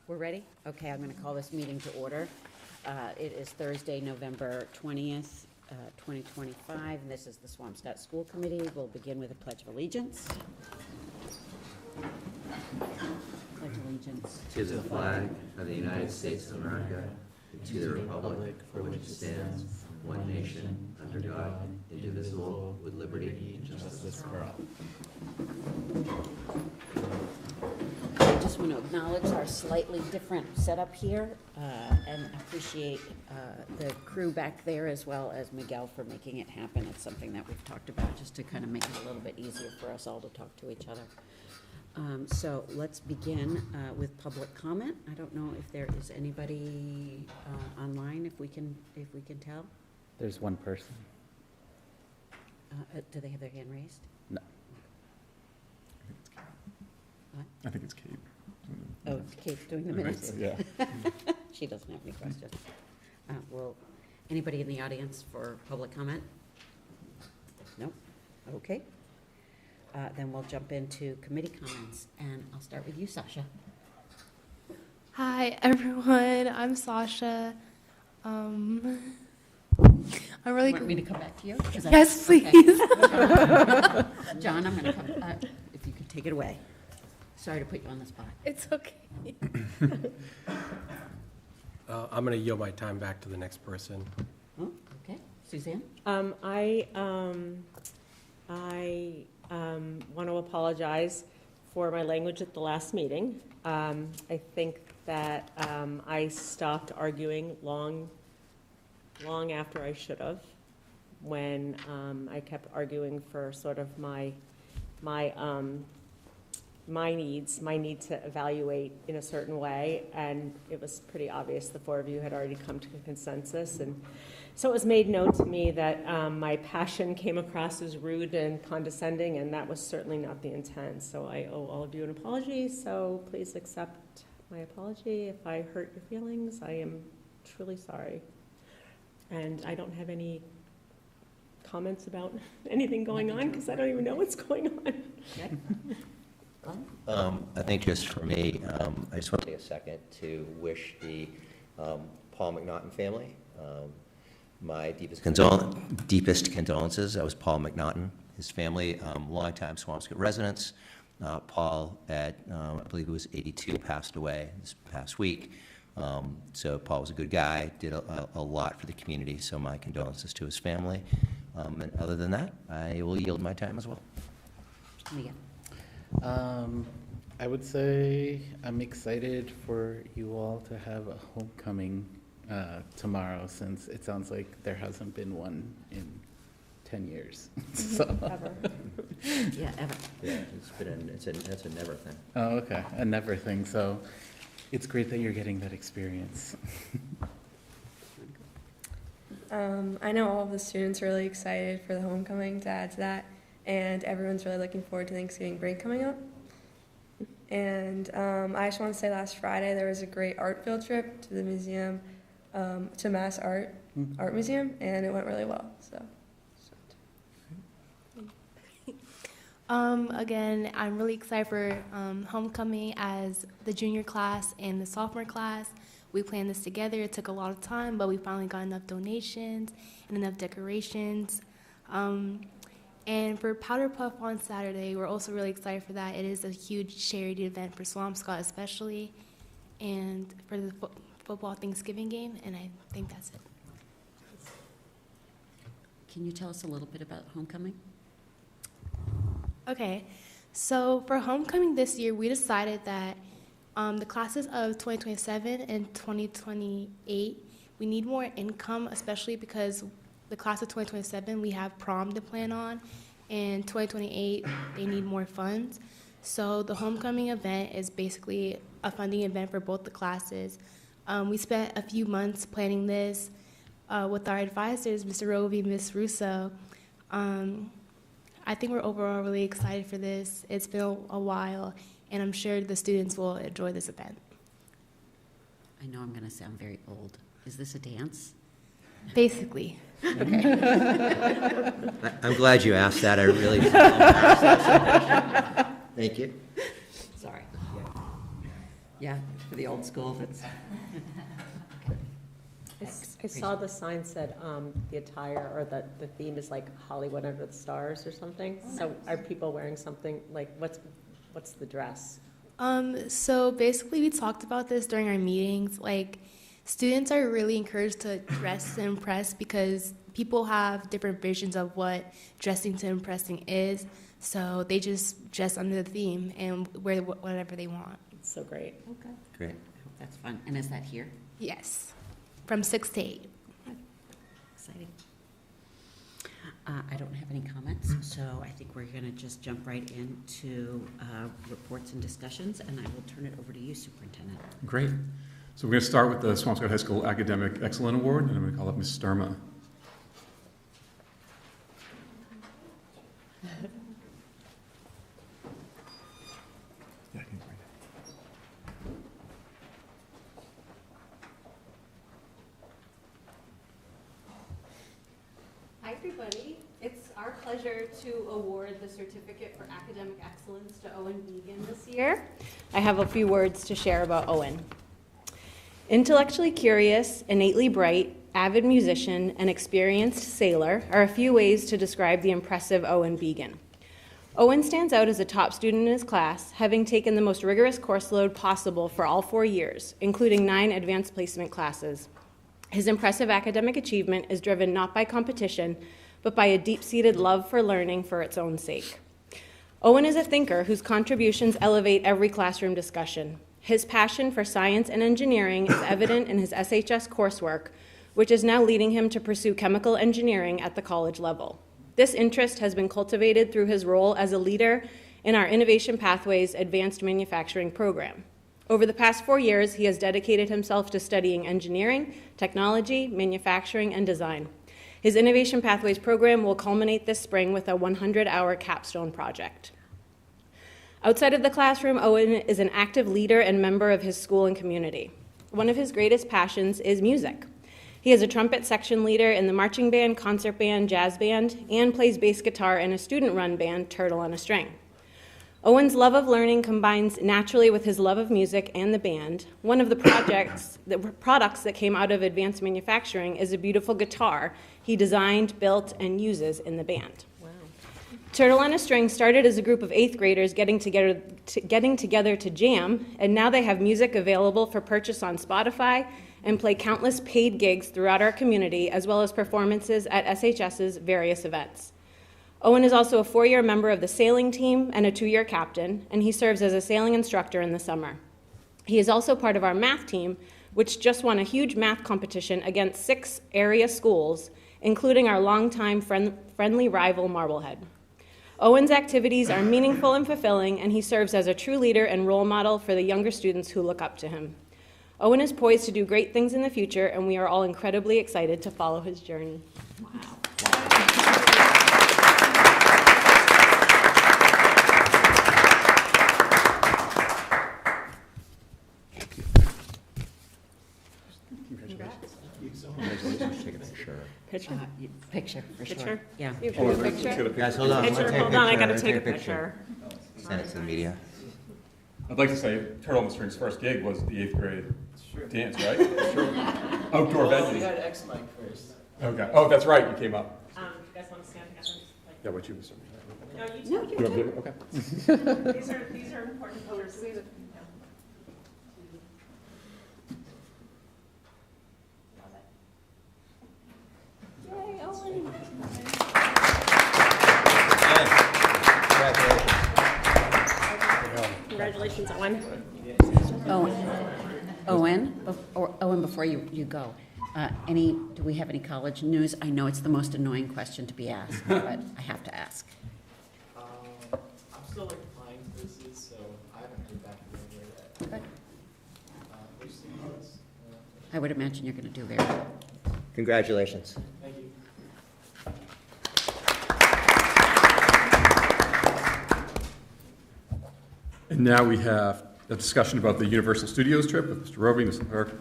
We're ready? Okay, I'm going to call this meeting to order. It is Thursday, November 20th, 2025, and this is the Swampscott School Committee. We'll begin with a Pledge of Allegiance. Pledge allegiance to the flag of the United States of America, and to the republic for which it stands, one nation, under God, indivisible, with liberty and justice for all. I just want to acknowledge our slightly different setup here and appreciate the crew back there as well as Miguel for making it happen. It's something that we've talked about just to kind of make it a little bit easier for us all to talk to each other. So let's begin with public comment. I don't know if there is anybody online, if we can tell. There's one person. Do they have their hand raised? No. What? I think it's Kate. Oh, Kate's doing the minutes? Yeah. She doesn't have any questions. Well, anybody in the audience for public comment? No? Okay. Then we'll jump into committee comments, and I'll start with you, Sasha. Hi, everyone. I'm Sasha. I'm really. Want me to come back to you? Yes, please. Okay. John, I'm going to come. If you could take it away. Sorry to put you on the spot. It's okay. I'm going to yield my time back to the next person. Oh, okay. Suzanne? I want to apologize for my language at the last meeting. I think that I stopped arguing long after I should have, when I kept arguing for sort of my need to evaluate in a certain way, and it was pretty obvious the four of you had already come to a consensus, and so it was made known to me that my passion came across as rude and condescending, and that was certainly not the intent. So I owe all of you an apology, so please accept my apology. If I hurt your feelings, I am truly sorry. And I don't have any comments about anything going on, because I don't even know what's going on. Okay. I think just for me, I just want to take a second to wish the Paul McNaughton family my deepest condolences. That was Paul McNaughton, his family, longtime Swampscott residents. Paul, at I believe it was 82, passed away this past week. So Paul was a good guy, did a lot for the community, so my condolences to his family. And other than that, I will yield my time as well. Miguel. I would say I'm excited for you all to have a homecoming tomorrow, since it sounds like there hasn't been one in 10 years. So. Ever. Yeah, ever. Yeah, that's a never thing. Oh, okay, a never thing. So it's great that you're getting that experience. I know all of the students are really excited for the homecoming, to add to that, and everyone's really looking forward to Thanksgiving break coming up. And I just want to say last Friday there was a great art field trip to the museum, to Mass Art Museum, and it went really well. So. Again, I'm really excited for homecoming as the junior class and the sophomore class. We planned this together. It took a lot of time, but we finally got enough donations and enough decorations. And for Powder Puff on Saturday, we're also really excited for that. It is a huge charity event for Swampscott especially, and for the football Thanksgiving game, and I think that's it. Can you tell us a little bit about homecoming? Okay, so for homecoming this year, we decided that the classes of 2027 and 2028, we need more income, especially because the class of 2027, we have prom to plan on, and 2028, they need more funds. So the homecoming event is basically a funding event for both the classes. We spent a few months planning this with our advisors, Mr. Roby, Ms. Russo. I think we're overall really excited for this. It's been a while, and I'm sure the students will enjoy this event. I know I'm going to sound very old. Is this a dance? Basically. Okay. I'm glad you asked that. I really Thank you. Sorry. Yeah, for the old school, that's. I saw the sign said, the attire or the theme is like Hollywood under the stars or something. So are people wearing something, like, what's the dress? So basically, we talked about this during our meetings. Like, students are really encouraged to dress to impress because people have different visions of what dressing to impressing is. So they just dress under the theme and wear whatever they want. It's so great. Okay. Great. I hope that's fun. And is that here? Yes, from 6 to 8. Exciting. I don't have any comments, so I think we're going to just jump right into reports and discussions, and I will turn it over to you, Superintendent. Great. So we're going to start with the Swampscott High School Academic Excellence Award, and I'm going to call up Ms. Sturma. Hi, everybody. It's our pleasure to award the Certificate for Academic Excellence to Owen Began this year. I have a few words to share about Owen. Intellectually curious, innately bright, avid musician, and experienced sailor are a few ways to describe the impressive Owen Began. Owen stands out as a top student in his class, having taken the most rigorous course load possible for all 4 years, including 9 advanced placement classes. His impressive academic achievement is driven not by competition, but by a deep-seated love for learning for its own sake. Owen is a thinker whose contributions elevate every classroom discussion. His passion for science and engineering is evident in his SHS coursework, which is now leading him to pursue chemical engineering at the college level. This interest has been cultivated through his role as a leader in our Innovation Pathways Advanced Manufacturing program. Over the past 4 years, he has dedicated himself to studying engineering, technology, manufacturing, and design. His Innovation Pathways program will culminate this spring with a 100-hour capstone project. Outside of the classroom, Owen is an active leader and member of his school and community. One of his greatest passions is music. He is a trumpet section leader in the marching band, concert band, jazz band, and plays bass guitar in a student-run band, Turtle on a String. Owen's love of learning combines naturally with his love of music and the band. One of the products that came out of advanced manufacturing is a beautiful guitar he designed, built, and uses in the band. Wow. Turtle on a String started as a group of 8th graders getting together to jam, and now they have music available for purchase on Spotify and play countless paid gigs throughout our community, as well as performances at SHS's various events. Owen is also a 4-year member of the sailing team and a 2-year captain, and he serves as a sailing instructor in the summer. He is also part of our math team, which just won a huge math competition against 6 area schools, including our longtime friendly rival, Marblehead. Owen's activities are meaningful and fulfilling, and he serves as a true leader and role model for the younger students who look up to him. Owen is poised to do great things in the future, and we are all incredibly excited to follow his journey. Wow. Picture, for sure. Picture? Yeah. You have a picture? Guys, hold on. I'm gonna Picture, take a hold on, I picture. gotta take a Take picture. Send it to the media. I'd like to say Turtle on the String's first gig was the 8th grade dance, right? Sure. Outdoor venue. We had X Mike first. Okay. Oh, that's right. You came up. You guys want to stand together? Yeah, what you was. No, you You want to do it? Okay. These are important photos. Yay, Owen. Congratulations, Owen. Owen, before you go, do we have any college news? I know it's the most annoying question to be asked, but I have to ask. I'm still like applying places, so I haven't heard back from anywhere yet. Good. We'll see how it's, I would imagine you're going to do very well. Congratulations. Thank you. And now we have a discussion about the Universal Studios trip with Mr. Roby, Mr. Clark,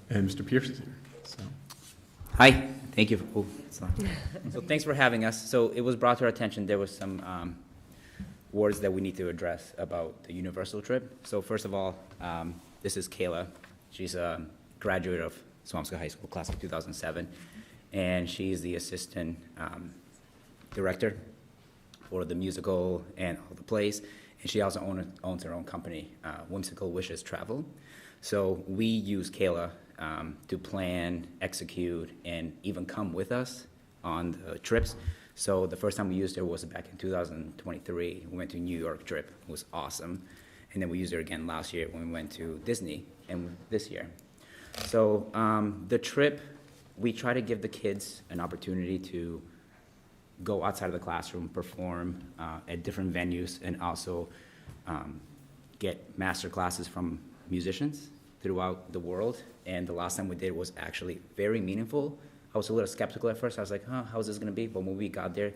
and Mr. Pierce is here. So. Hi, thank you. So thanks for having us. So it was brought to our attention there was some words that we need to address about the Universal trip. So first of all, This is Kayla. She's a graduate of Swampscott High School, class of 2007, and she's the assistant director for the musical and all the plays, and she also owns her own company, Whimsical Wishes Travel. So we use Kayla to plan, execute, and even come with us on the trips. So the first time we used her was back in 2023. We went to New York trip. It was awesome. And then we used her again last year when we went to Disney, and this year. So the trip, we try to give the kids an opportunity to go outside of the classroom, perform at different venues, and also get master classes from musicians throughout the world. And the last time we did was actually very meaningful. I was a little skeptical at first. I was like, how's this gonna be? But when we got there,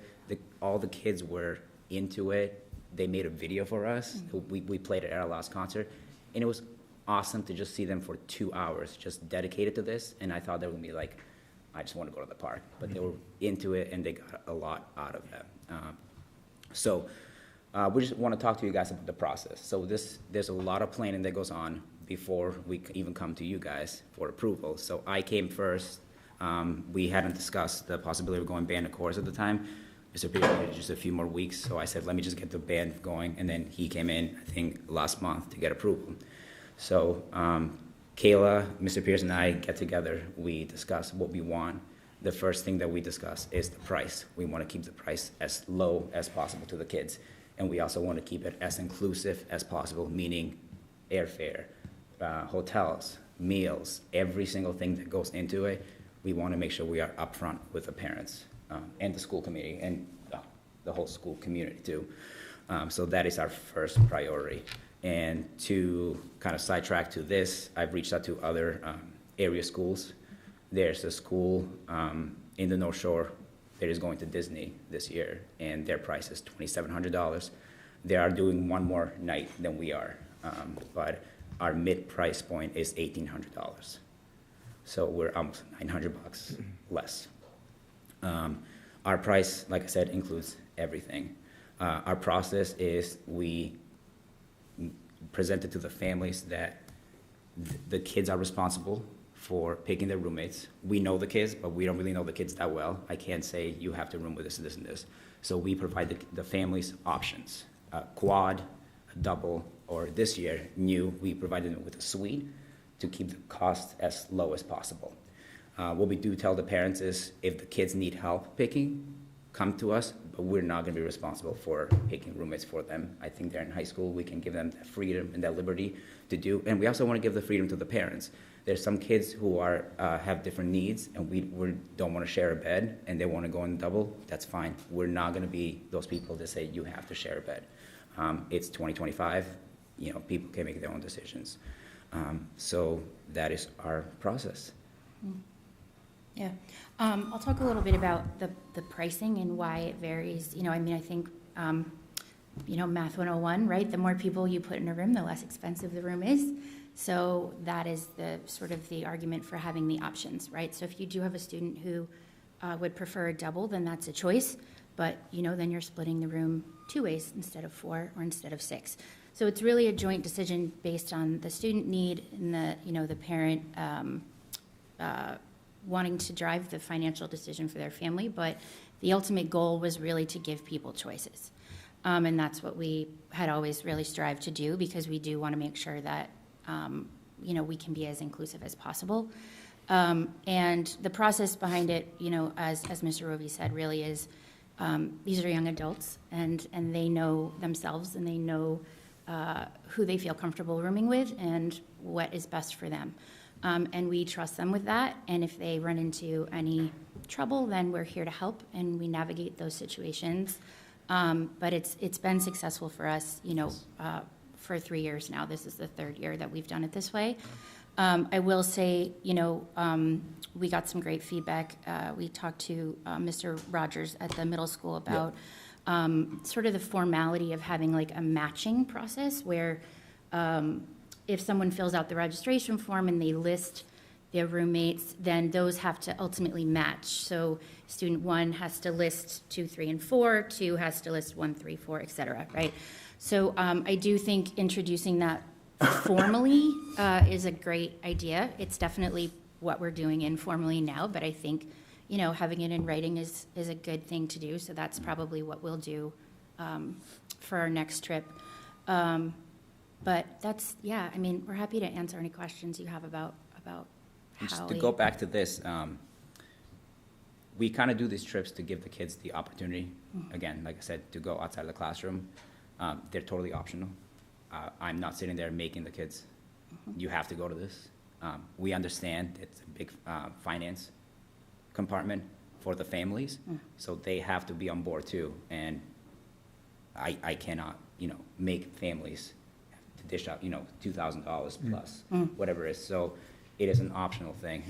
all the kids were into it. They made a video for us. Mm-hmm. We played it at our last concert. And it was awesome to just see them for 2 hours, just dedicated to this. And I thought they were gonna be like, I just wanna go to the park. But they were into it, and they got a lot out of that. So we just wanna talk to you guys about the process. So there's a lot of planning that goes on before we even come to you guys for approval. So I came first. We hadn't discussed the possibility of going band and chorus at the time. Mr. Pierce needed just a few more weeks, so I said, let me just get the band going, and then he came in, I think, last month to get approval. So Kayla, Mr. Pierce, and I get together. We discuss what we want. The first thing that we discuss is the price. We want to keep the price as low as possible to the kids, and we also want to keep it as inclusive as possible, meaning airfare, hotels, meals, every single thing that goes into it. We want to make sure we are upfront with the parents and the school committee and the whole school community too. So that is our first priority. And to kind of sidetrack to this, I've reached out to other area schools. There's a school in the North Shore that is going to Disney this year, and their price is $2,700. They are doing one more night than we are, but our mid-price point is $1,800. So we're almost $900 less. Our price, like I said, includes everything. Our process is we present it to the families that the kids are responsible for picking their roommates. We know the kids, but we don't really know the kids that well. I can't say you have to room with this, this, and this. So we provide the families options, a quad, a double, or this year, new, we provided them with a suite to keep the cost as low as possible. What we do tell the parents is if the kids need help picking, come to us, but we're not gonna be responsible for picking roommates for them. I think they're in high school, we can give them that freedom and that liberty to do, and we also wanna give the freedom to the parents. There's some kids who are have different needs, and we don't wanna share a bed, and they wanna go in double, that's fine. We're not gonna be those people that say you have to share a bed. It's 2025, people can make their own decisions. So that is our process. Yeah, I'll talk a little bit about the pricing and why it varies. I think, Math 101, right? The more people you put in a room, the less expensive the room is. So that is the sort of the argument for having the options, right? So if you do have a student who would prefer a double, then that's a choice. But, then you're splitting the room 2 ways instead of 4 or instead of 6. So it's really a joint decision based on the student need and the parent wanting to drive the financial decision for their family. But the ultimate goal was really to give people choices. And that's what we had always really strived to do, because we do want to make sure that, we can be as inclusive as possible. And the process behind it, as Mr. Roby said, really is these are young adults, and they know themselves, and they know who they feel comfortable rooming with and what is best for them. And we trust them with that, and if they run into any trouble, then we're here to help, and we navigate those situations. But it's been successful for us, for 3 years now. This is the 3rd year that we've done it this way. I will say, we got some great feedback. We talked to Mr. Rogers at the middle school about sort of the formality of having like a matching process where if someone fills out the registration form and they list their roommates, then those have to ultimately match. So student 1 has to list 2, 3, and 4, 2 has to list 1, 3, 4, et cetera, right? So I do think introducing that formally is a great idea. It's definitely what we're doing informally now, but I think, you know, having it in writing is a good thing to do, so that's probably what we'll do for our next trip. But that's, yeah, I mean, we're happy to answer any questions you have about And just how to we- go back to this, we kind of do these trips to give the kids the opportunity, again, like I said, to go outside of the classroom. They're totally optional. I'm not sitting there making the kids, you have to go to this. We understand it's a big finance compartment for the families, so they have to be on board too. And I cannot, you know, make families to dish out, you know, $2,000 plus, whatever it is. So it is an optional thing.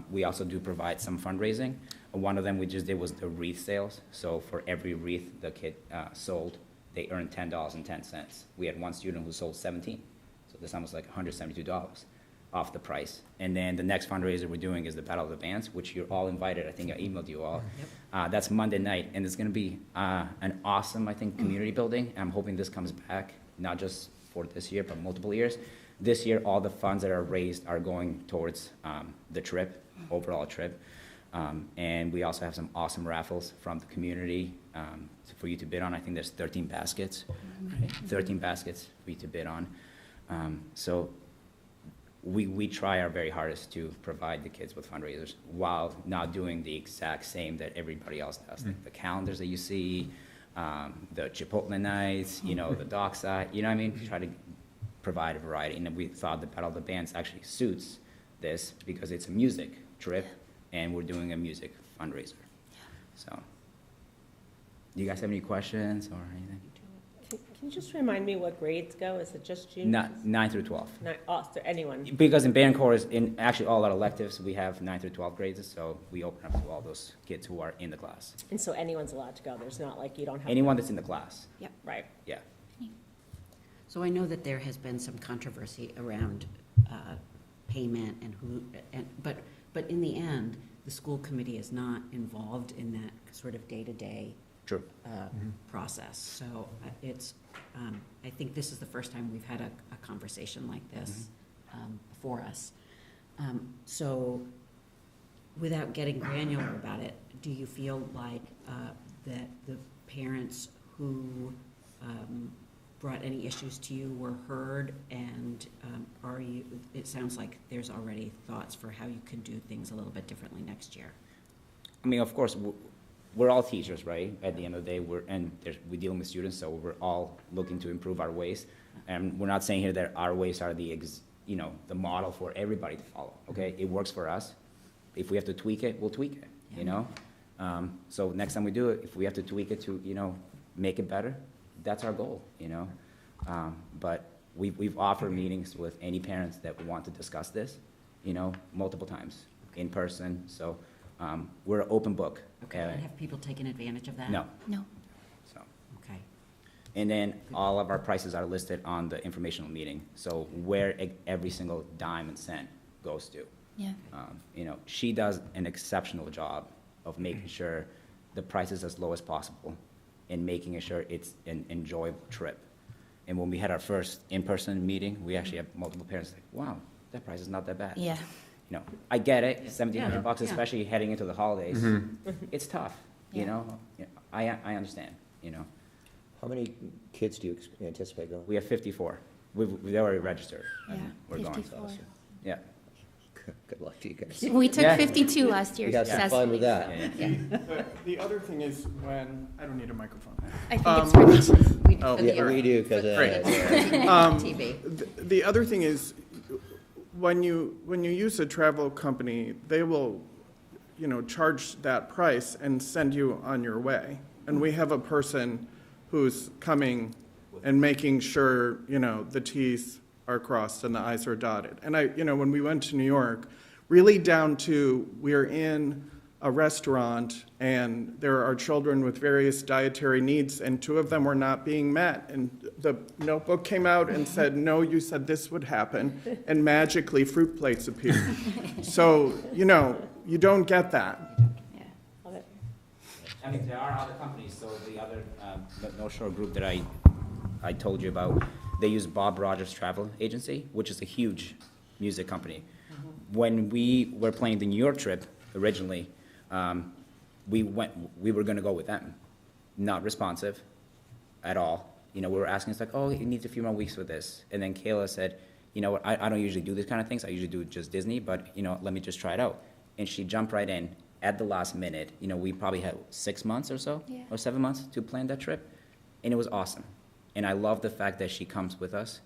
We also do provide some fundraising. One of them we just did was the wreath sales. So for every wreath the kid sold, they earned $10.10. We had one student who sold 17. So this time was like $172 off the price. And then the next fundraiser we're doing is the Battle of the Bands, which you're all invited. I think I emailed you all. Yep. That's Monday night, and it's going to be an awesome, I think, community building. I'm hoping this comes back, not just for this year, but multiple years. This year, all the funds that are raised are going towards the trip, overall trip. And we also have some awesome raffles from the community for you to bid on. I think there's 13 baskets, right? 13 baskets for you to bid on. So we try our very hardest to provide the kids with fundraisers while not doing the exact same that everybody else does. Like the calendars that you see, the Chipotle nights, you know, the dockside, you know what I mean? We try to provide a variety. And we thought the Battle of the Bands actually suits this because it's a music trip and we're doing a music fundraiser. So, do you guys have any questions or anything? Can you just remind me what grades go? Is it just juniors? 9 through 12. So anyone? Because in band chorus, in actually all our electives, we have 9 through 12 grades, so we open up to all those kids who are in the class. And so anyone's allowed to go? There's not like you don't have... Anyone that's in the class. Yep. Right. Yeah. So I know that there has been some controversy around payment and who, but in the end, the school committee is not involved in that sort of day-to-day True. process. So it's, I think this is the first time we've had a conversation like this for us. So without getting granular about it, do you feel like that the parents who brought any issues to you were heard, and are you, it sounds like there's already thoughts for how you could do things a little bit differently next year? I mean, of course, we're all teachers, right? At the end of the day, we're dealing with students, so we're all looking to improve our ways. And we're not saying here that our ways are the model for everybody to follow, okay? It works for us. If we have to tweak it, we'll tweak it, you know? So next time we do it, if we have to tweak it to, make it better, that's our goal, But we've offered meetings with any parents that want to discuss this, multiple times in person. So we're an open book. Okay, and have people taken advantage of that? No. No. So. Okay. And then all of our prices are listed on the informational meeting. So where every single dime and cent goes to. Yeah. She does an exceptional job of making sure the price is as low as possible and making sure it's an enjoyable trip. And when we had our first in-person meeting, we actually had multiple parents like, wow, that price is not that bad. Yeah. I get it, $1,700, Yeah. especially heading into the holidays. It's tough, I understand, How many kids do you anticipate going? We have 54. We've already registered. Yeah, We're going, 54. so, yeah. Good luck to you guys. We took Yeah. 52 last year. We had some Yes. fun with that. The other thing is when, I don't need a microphone. I think it's for this. Oh, yeah, we do, because TV. The other thing is, when you use a travel company, they will, charge that price and send you on your way. And we have a person who's coming and making sure, the T's are crossed and the I's are dotted. And when we went to New York, really down to we're in a restaurant and there are children with various dietary needs and 2 of them were not being met. And the notebook came out and said, no, you said this would happen. And magically fruit plates appeared. So, you don't get that. Yeah. Love it. I mean, there are other companies, so the other, the North Shore group that I told you about, they use Bob Rogers Travel Agency, which is a huge music company. When we were planning the New York trip originally, we were gonna go with them. Not responsive at all. You know, we were asking, it's like, oh, it needs a few more weeks for this. And then Kayla said, you know what, I don't usually do these kind of things. I usually do just Disney, but, you know, let me just try it out. And she jumped right in at the last minute. You know, we probably had 6 months or so, Yeah. or 7 months to plan that trip. And it was awesome. And I love the fact that she comes with us.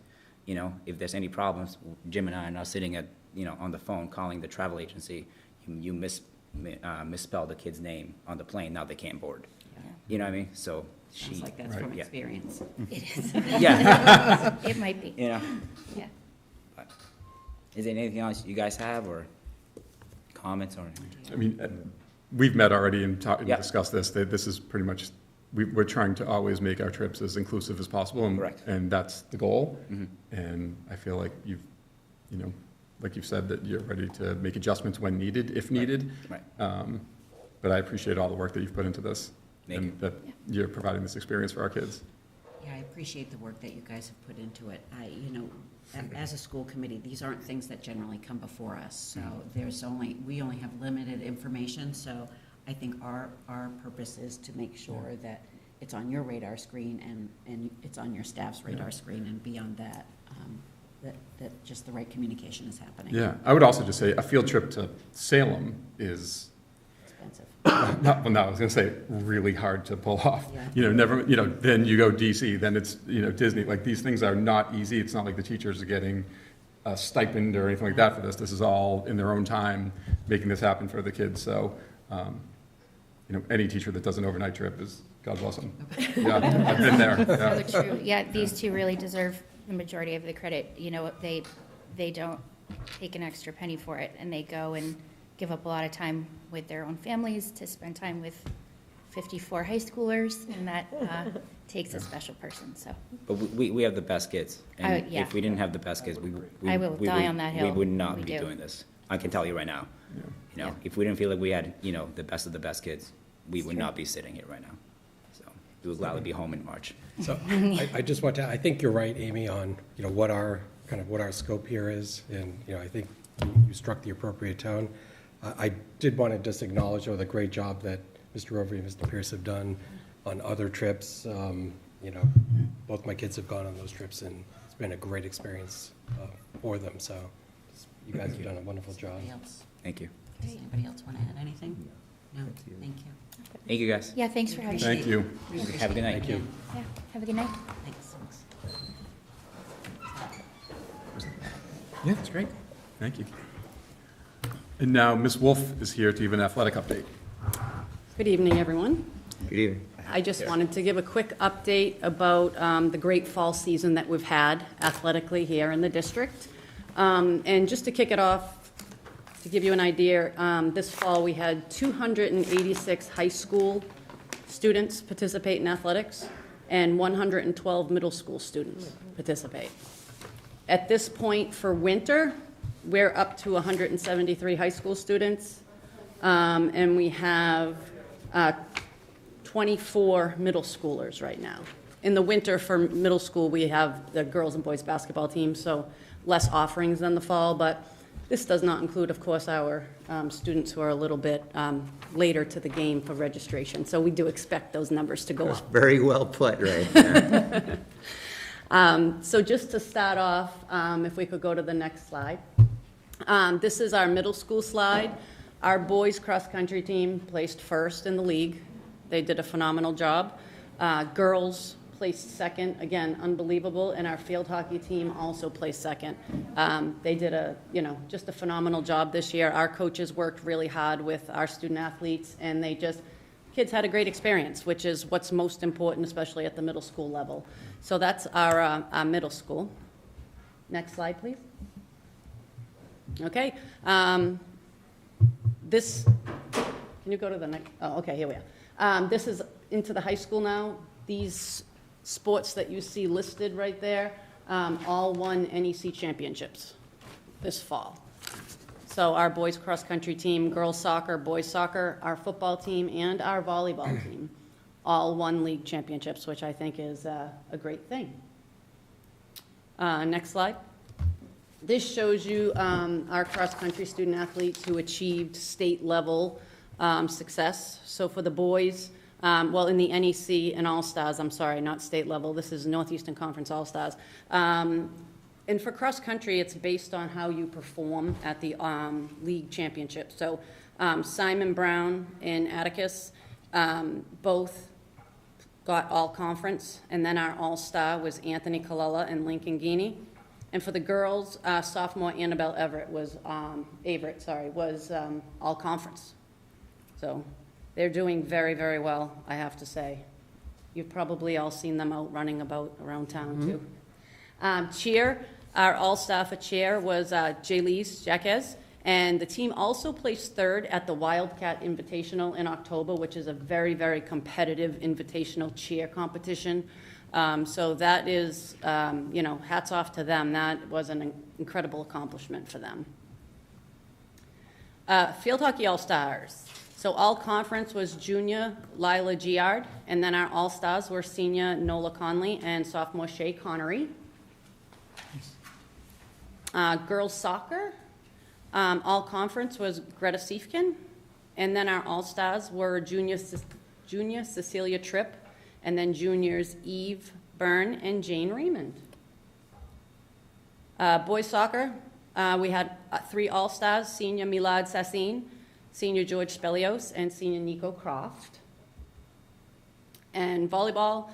You know, if there's any problems, Jim and I are now sitting at, you know, on the phone calling the travel agency. You misspelled the kid's name on the plane, now they can't board. Yeah. You know what I mean? So she. Sounds like that's Right. from Yeah. experience. It is. Yeah. It might be. You know, Yeah. but is there anything else you guys have, or comments, or? I mean, we've met already and Yeah. discussed this, that this is pretty much, we're trying to always make our trips as inclusive as possible. Correct. And that's the goal. Mhm. And I feel like you've, you know, like you've said, that you're ready to make adjustments when needed, if needed. Right. But I appreciate all the work that you've put into this. Thank you. And that you're providing this experience for our kids. Yeah, I appreciate the work that you guys have put into it. You know, as a school committee, these aren't things that generally come before us. So we only have limited information. So I think our purpose is to make sure that it's on your radar screen and it's on your staff's radar screen, and beyond that, that just the right communication is happening. Yeah, I would also just say a field trip to Salem is, Expensive. I was gonna say really hard to pull off. Yeah. You know, then you go DC, then it's, you know, Disney. Like, these things are not easy. It's not like the teachers are getting a stipend or anything like that for this. This is all in their own time, making this happen for the kids. So, you know, any teacher that does an overnight trip is, God bless them. Yeah, I've been there. Yeah. So true. Yeah, these two really deserve the majority of the credit. You know, they don't take an extra penny for it, and they go and give up a lot of time with their own families to spend time with 54 high schoolers, and that takes a special person, so. But we have the best kids. And yeah. if we didn't have the best kids, I will die on that hill. We would not We be do. doing this. I can tell you right now. Yeah. You know, Yeah. if we didn't feel like we had, you know, the best of the best kids, we would not be sitting here right now. So we would gladly be home in March. So I just want to, I think you're right, Amy, on, you know, what our scope here is. And, you know, I think you struck the appropriate tone. I did want to just acknowledge, the great job that Mr. Rovey and Mr. Pierce have done on other trips. You know, both my kids have gone on those trips, and it's been a great experience for them. So you guys have done a wonderful job. Anybody else? Thank you. Does anybody else want to add anything? No, thank you. Thank you, guys. Yeah, thanks for having me. Thank you. Have a good night. Thank you. Yeah, have a good night. Thanks. Yeah, that's great. Thank you. And now Ms. Wolf is here to give an athletic update. Good evening, everyone. Good evening. I just wanted to give a quick update about the great fall season that we've had athletically here in the district. And just to kick it off, to give you an idea, this fall we had 286 high school students participate in athletics and 112 middle school students participate. At this point for winter, we're up to 173 high school students, and we have 24 middle schoolers right now. In the winter for middle school, we have the girls and boys basketball team, so less offerings than the fall, but this does not include, of course, our students who are a little bit later to the game for registration, so we do expect those numbers to go up. Very well put, right there. So just to start off, if we could go to the next slide. This is our middle school slide. Our boys cross-country team placed first in the league. They did a phenomenal job. Girls placed second, again, unbelievable, and our field hockey team also placed second. They did just a phenomenal job this year. Our coaches worked really hard with our student athletes, and kids had a great experience, which is what's most important, especially at the middle school level. So that's our middle school. Next slide, please. Okay. Can you go to the next? Oh, okay, here we are. This is into the high school now. These sports that you see listed right there all won NEC championships this fall. So our boys cross-country team, girls soccer, boys soccer, our football team, and our volleyball team all won league championships, which I think is a great thing. Next slide. This shows you our cross-country student athletes who achieved state-level success. So for the boys, well, in the NEC and All-Stars, I'm sorry, not state level, this is Northeastern Conference All-Stars. And for cross-country, it's based on how you perform at the league championship. So Simon Brown and Atticus both got all-conference, and then our all-star was Anthony Colella and Lincoln Guinea. And for the girls, sophomore Annabelle was all-conference. So they're doing very, very well, I have to say. You've probably all seen them out running about around town, too. Cheer, our all-star for cheer was Jaylise Jaquez, and the team also placed third at the Wildcat Invitational in October, which is a very, very competitive invitational cheer competition. So that is, hats off to them. That was an incredible accomplishment for them. Field hockey all-stars. So all-conference was junior Lila Giard, and then our all-stars were senior Nola Conley and sophomore Shay Connery. Girls soccer, all-conference was Greta Siefkin, and then our all-stars were junior Cecilia Tripp, and then juniors Eve Byrne and Jane Raymond. Boys soccer, we had 3 all-stars, senior Milad Sassin, senior George Spelios, and senior Nico Croft. And volleyball,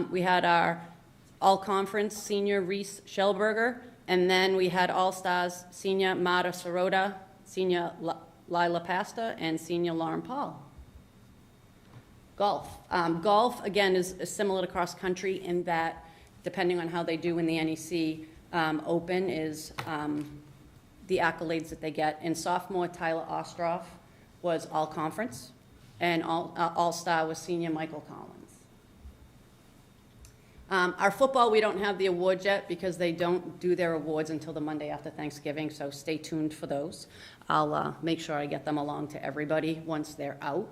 we had our all-conference senior Reese Schellberger, and then we had all-stars senior Mara Sorota, senior Lila Pasta, and senior Lauren Paul. Golf. Golf, again, is similar to cross-country in that, depending on how they do in the NEC Open, is the accolades that they get. And sophomore Tyler Ostroff was all-conference, and all-star was senior Michael Collins. Our football, we don't have the awards yet because they don't do their awards until the Monday after Thanksgiving, so stay tuned for those. I'll make sure I get them along to everybody once they're out.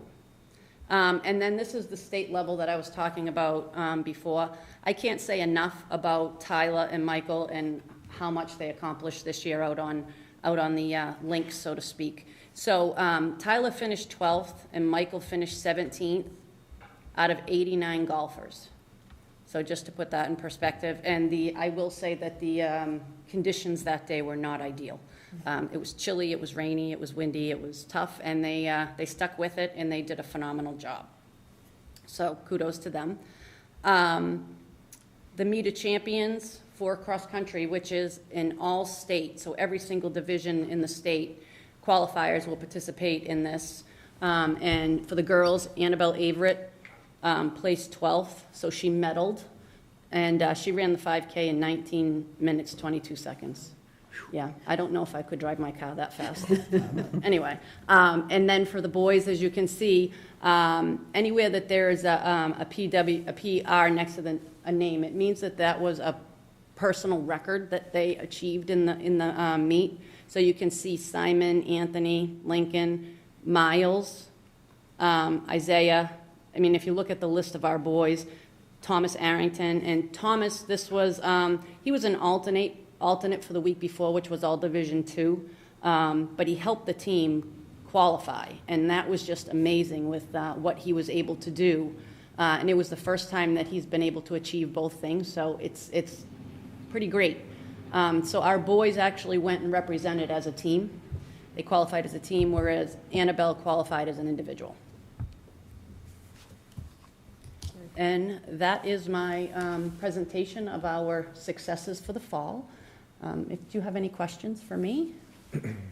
And then this is the state level that I was talking about before. I can't say enough about Tyler and Michael and how much they accomplished this year out on the links, so to speak. So Tyler finished 12th and Michael finished 17th out of 89 golfers. So just to put that in perspective, and I will say that the conditions that day were not ideal. It was chilly, it was rainy, it was windy, it was tough, and they stuck with it, and they did a phenomenal job. So kudos to them. The Meet of Champions for cross country, which is in all states, so every single division in the state, qualifiers will participate in this. And for the girls, Annabelle Averett placed 12th, so she medaled, and she ran the 5K in 19 minutes, 22 seconds. Yeah, I don't know if I could drive my car that fast. Anyway, and then for the boys, as you can see, anywhere that there is a PR next to a name, it means that was a personal record that they achieved in the meet. So you can see Simon, Anthony, Lincoln, Miles, Isaiah. I mean, if you look at the list of our boys, Thomas Arrington, and Thomas, this was, he was an alternate for the week before, which was all Division II, but he helped the team qualify, and that was just amazing with what he was able to do, and it was the first time that he's been able to achieve both things, so it's pretty great. So our boys actually went and represented as a team. They qualified as a team, whereas Annabelle qualified as an individual. And that is my presentation of our successes for the fall. If you have any questions for me?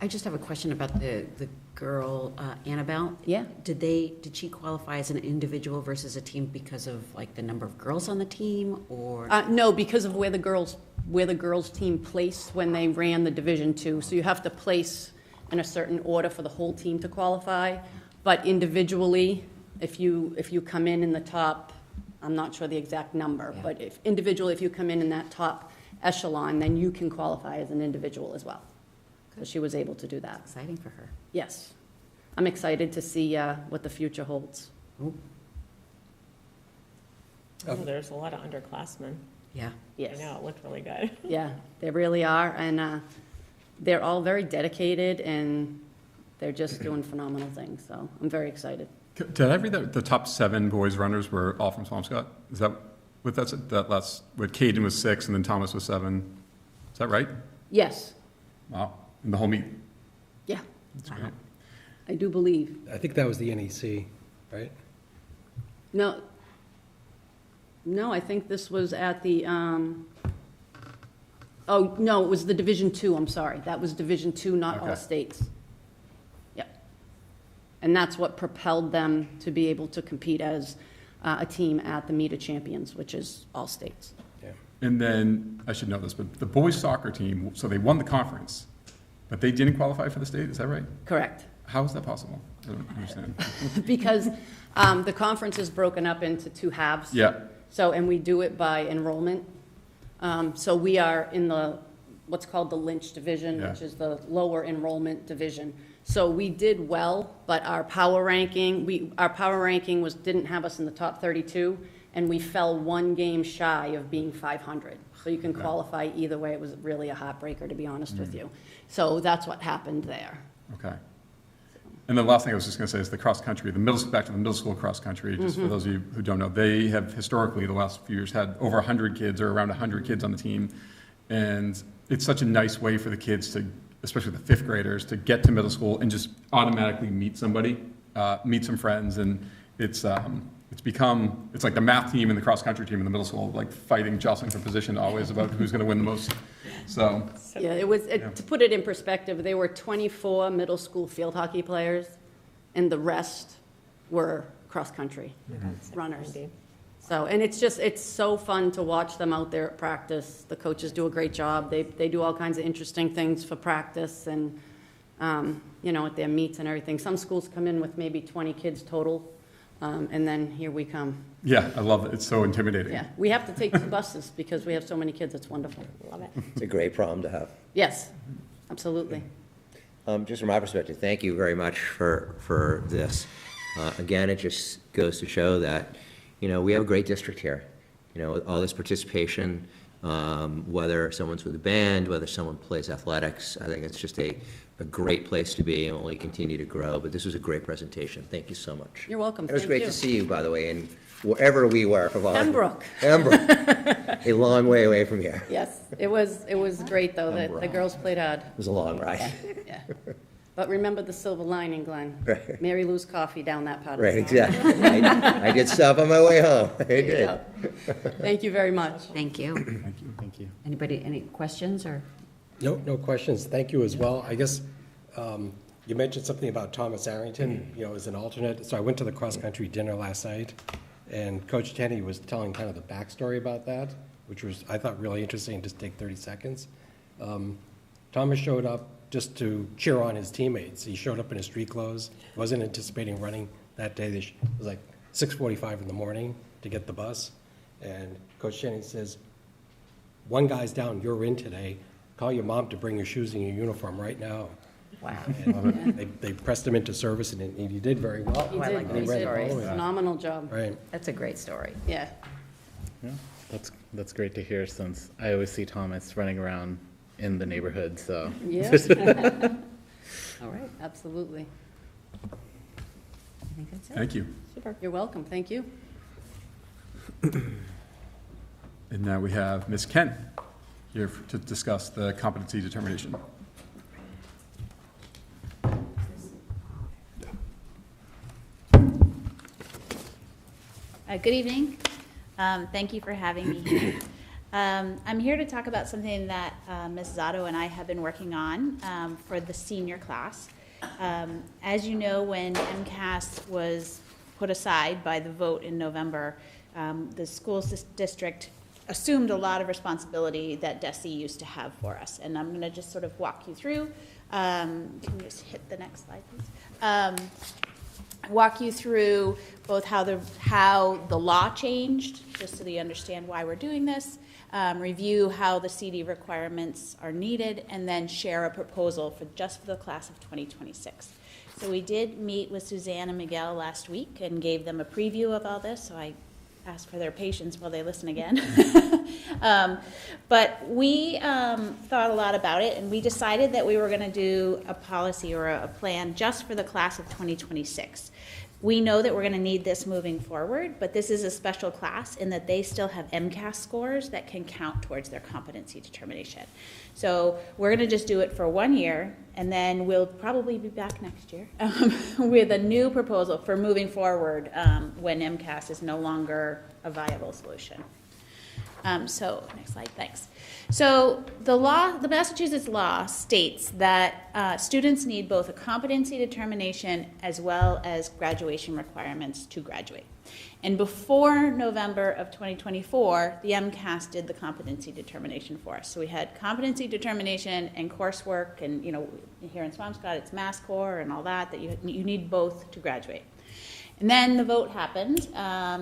I just have a question about the girl, Annabelle. Yeah. Did she qualify as an individual versus a team because of like the number of girls on the team, or? No, because of where the girls team placed when they ran the Division II. So you have to place in a certain order for the whole team to qualify. But individually, if you come in the top, I'm not sure the exact number, Yeah. but if you come in that top echelon, then you can qualify as an individual as well. So she was able to do that. Exciting for her. Yes. I'm excited to see what the future holds. Oh, there's a lot of underclassmen. Yeah. I Yes. know, it looked really good. Yeah, they really are, and they're all very dedicated, and they're just doing phenomenal things, so I'm very excited. Did I read that the top 7 boys runners were all from Swampscott? Is that what that last, what Caden was 6 and then Thomas was 7? Is that right? Yes, Wow. In the whole meet? yeah, That's great. I do believe. I think that was the NEC, right? No, I think this was at the, oh, no, it was the Division II, I'm sorry. That was Division II, not all Okay. states. Yep. And that's what propelled them to be able to compete as a team at the Meet of Champions, which is all states. And then, I should know this, but the boys soccer team, so they won the conference, but they didn't qualify for the state, is that right? Correct. How is that possible? I don't understand. Because the conference is broken up into 2 halves. Yeah, So, and we do it by enrollment. So we are in the, what's called the Lynch Division, Yeah. which is the lower enrollment division. So we did well, but our power ranking didn't have us in the top 32, and we fell 1 game shy of being 500. So you can qualify either way. It was really a heartbreaker, to be honest with you. So that's what happened there. okay. And the last thing I was just going to say is the cross-country, back to the middle school cross-country, just for those of you who don't know, they have historically, the last few years, had over 100 kids or around 100 kids on the team. And it's such a nice way for the kids to, especially the 5th graders, to get to middle school and just automatically meet somebody, meet some friends. And it's like the math team and the cross-country team in the middle school, like fighting, jostling for position always about who's going to win the most. So, Yeah, to put it in perspective, there were 24 middle school field hockey players, and the rest were cross-country runners. So, and it's so fun to watch them out there at practice. The coaches do a great job. They do all kinds of interesting things for practice and, at their meets and everything. Some schools come in with maybe 20 kids total, and then here we come. yeah, I love it. It's so intimidating. Yeah, we have to take 2 buses because we have so many kids. It's wonderful. Love it. It's a great problem to have. Yes, absolutely. Just from my perspective, thank you very much for this. Again, it just goes to show that, we have a great district here. With all this participation, whether someone's with a band, whether someone plays athletics, I think it's just a great place to be and only continue to grow. But this was a great presentation. Thank you so much. You're welcome. It was Thank great you. to see you, by the way, and wherever we were. Pembroke. Pembroke. A long way away from here. Yes, it was great, though. The girls played hard. It was a long ride. Yeah. But remember the silver lining, Glenn. Right. Mary Lou's coffee down that part of Right, the town. exactly. I did stop on my way home. I did. Yeah. Thank you very much. Thank you. Thank you. Anybody, any questions or? No questions. Thank you as well. I guess you mentioned something about Thomas Arrington, as an alternate. So I went to the cross-country dinner last night, and Coach Tenney was telling kind of the backstory about that, which was, I thought, really interesting. Just take 30 seconds. Thomas showed up just to cheer on his teammates. He showed up in his street clothes. Wasn't anticipating running that day. It was like 6:45 in the morning to get the bus. And Coach Tenney says, "One guy's down, you're in today. Call your mom to bring your shoes and your uniform right now." Wow. And they pressed him into service, and he did very well. He I did, like And he he ran did all the a way. phenomenal job. Right. That's a great story. Yeah. Yeah, that's great to hear, since I always see Thomas running around in the neighborhood, so. Yes, All right, absolutely. I think that's it. Thank you. You're welcome. Thank you. And now we have Ms. Ken here to discuss the competency determination. Good evening. Thank you for having me here. I'm here to talk about something that Ms. Zotto and I have been working on for the senior class. As you know, when MCAS was put aside by the vote in November, the school district assumed a lot of responsibility that DESE used to have for us. And I'm going to just sort of walk you through. Can you just hit the next slide, please? Walk you through both how the law changed, just so that you understand why we're doing this, review how the CD requirements are needed, and then share a proposal for the class of 2026. So we did meet with Suzanne and Miguel last week and gave them a preview of all this, so I ask for their patience while they listen again. But we thought a lot about it, and we decided that we were going to do a policy or a plan just for the class of 2026. We know that we're going to need this moving forward, but this is a special class in that they still have MCAS scores that can count towards their competency determination. So we're going to just do it for 1 year, and then we'll probably be back next year with a new proposal for moving forward when MCAS is no longer a viable solution. So next slide, thanks. So the Massachusetts law states that students need both a competency determination as well as graduation requirements to graduate. And before November of 2024, the MCAS did the competency determination for us. So we had competency determination and coursework, and here in Swampscott it's MassCore and all that you need both to graduate. And then the vote happened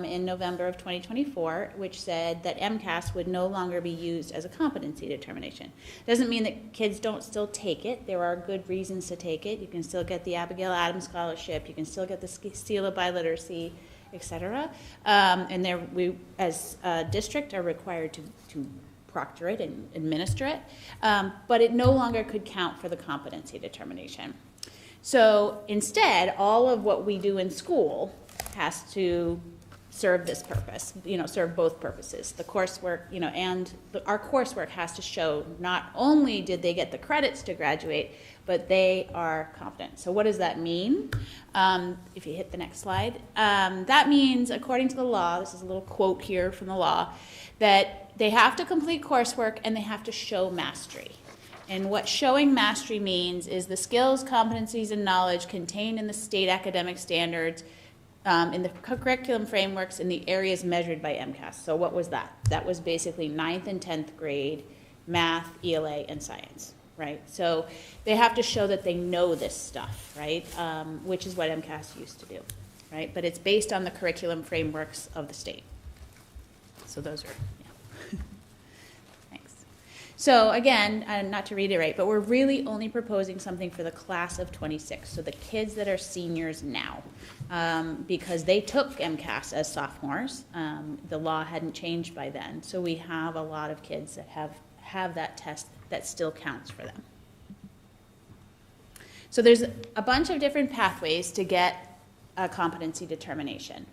in November of 2024, which said that MCAS would no longer be used as a competency determination. Doesn't mean that kids don't still take it. There are good reasons to take it. You can still get the Abigail Adams Scholarship. You can still get the Seal of Biliteracy, etc. And we, as a district, are required to proctor it and administer it. But it no longer could count for the competency determination. So instead, all of what we do in school has to serve this purpose, serve both purposes. The coursework, and our coursework has to show not only did they get the credits to graduate, but they are competent. So what does that mean? If you hit the next slide, that means, according to the law, this is a little quote here from the law, that they have to complete coursework and they have to show mastery. And what showing mastery means is the skills, competencies, and knowledge contained in the state academic standards, in the curriculum frameworks, in the areas measured by MCAS. So what was that? That was basically 9th and 10th grade math, ELA, and science, right? So they have to show that they know this stuff, right? Which is what MCAS used to do, right? But it's based on the curriculum frameworks of the state. So those are, So again, not to reiterate, but we're really only proposing something for the class of 26, so the kids that are seniors now, because they took MCAS as sophomores. The law hadn't changed by then, so we have a lot of kids that have that test that still counts for them. So there's a bunch of different pathways to get a competency determination.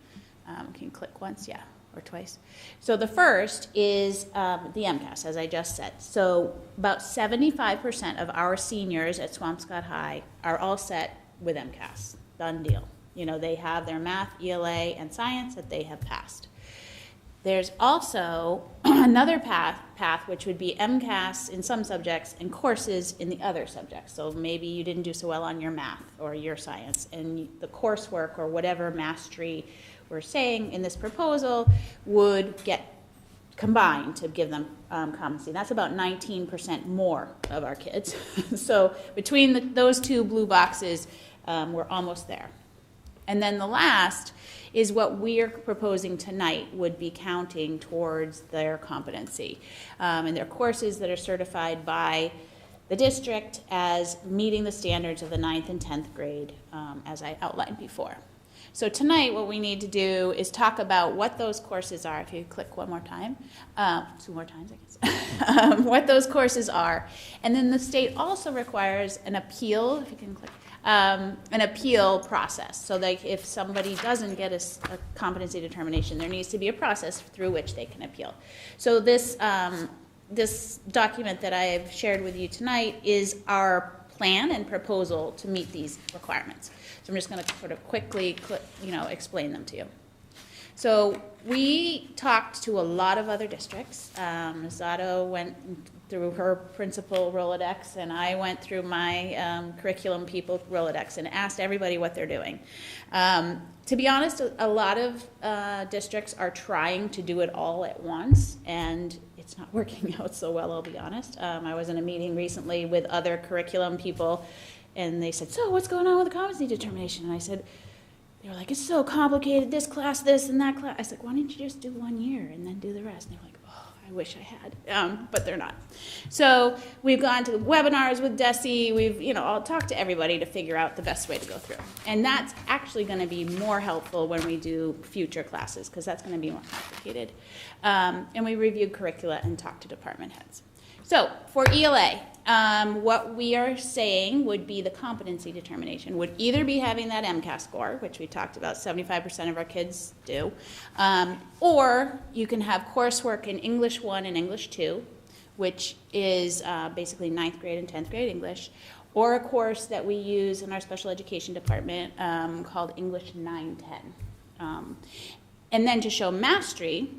Can you click once? Yeah. Or twice. So the first is the MCAS, as I just said. So about 75% of our seniors at Swampscott High are all set with MCAS. Done deal. They have their math, ELA, and science that they have passed. There's also another path, which would be MCAS in some subjects and courses in the other subjects. So maybe you didn't do so well on your math or your science, and the coursework or whatever mastery we're saying in this proposal would get combined to give them competency. That's about 19% more of our kids. So between those two blue boxes, we're almost there. And then the last is what we're proposing tonight would be counting towards their competency. And their courses that are certified by the district as meeting the standards of the 9th and 10th grade, as I outlined before. So tonight what we need to do is talk about what those courses are. If you click one more time, 2 more times I guess, what those courses are. And then the state also requires an appeal, if you can click, an appeal process. So that if somebody doesn't get a competency determination, there needs to be a process through which they can appeal. So this document that I have shared with you tonight is our plan and proposal to meet these requirements. So I'm just going to sort of quickly, explain them to you. So we talked to a lot of other districts. Ms. Otto went through her principal Rolodex, and I went through my curriculum people Rolodex and asked everybody what they're doing. To be honest, a lot of districts are trying to do it all at once, and it's not working out so well, I'll be honest. I was in a meeting recently with other curriculum people, and they said, so what's going on with the competency determination? And I said, they were like, it's so complicated, this class, this, and that class. I said, why don't you just do 1 year and then do the rest? And they were like, oh, I wish I had, but they're not. So we've gone to webinars with Desi. We've, all talked to everybody to figure out the best way to go through. And that's actually going to be more helpful when we do future classes, because that's going to be more complicated. And we reviewed curricula and talked to department heads. So for ELA, what we are saying would be the competency determination would either be having that MCAS score, which we talked about 75% of our kids do, or you can have coursework in English 1 and English 2, which is basically 9th grade and 10th grade English, or a course that we use in our special education department called English 9-10. And then to show mastery,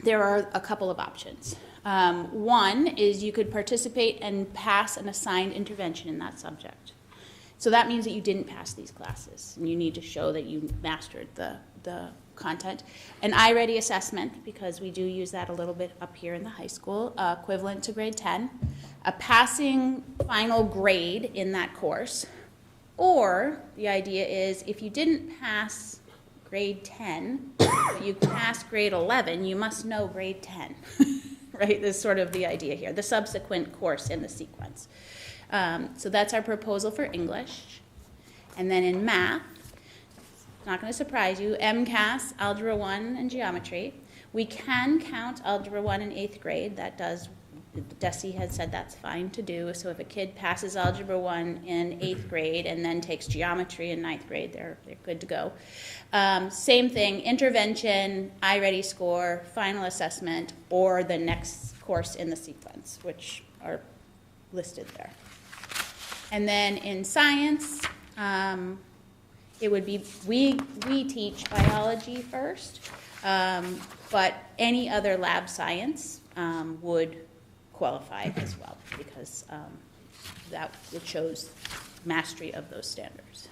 there are a couple of options. One is you could participate and pass an assigned intervention in that subject. So that means that you didn't pass these classes, and you need to show that you mastered the content. An iReady assessment, because we do use that a little bit up here in the high school, equivalent to grade 10. A passing final grade in that course. Or the idea is if you didn't pass grade 10, but you passed grade 11, you must know grade 10. Right, that's sort of the idea here, the subsequent course in the sequence. So that's our proposal for English. And then in math, not going to surprise you, MCAS, Algebra 1, and Geometry. We can count Algebra 1 in 8th grade. That does, Desi has said that's fine to do. So if a kid passes Algebra 1 in 8th grade and then takes Geometry in 9th grade, they're good to go. Same thing, intervention, iReady score, final assessment, or the next course in the sequence, which are listed there. And then in science, it would be, we teach biology first, but any other lab science would qualify as well, because that shows mastery of those standards.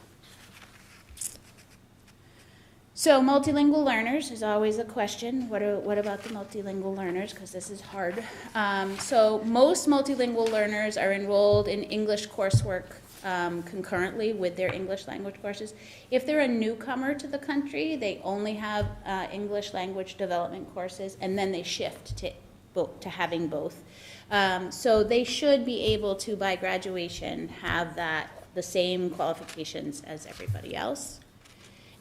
So multilingual learners is always a question. What about the multilingual learners? Because this is hard. So most multilingual learners are enrolled in English coursework concurrently with their English language courses. If they're a newcomer to the country, they only have English language development courses, and then they shift to having both. So they should be able to, by graduation, have the same qualifications as everybody else.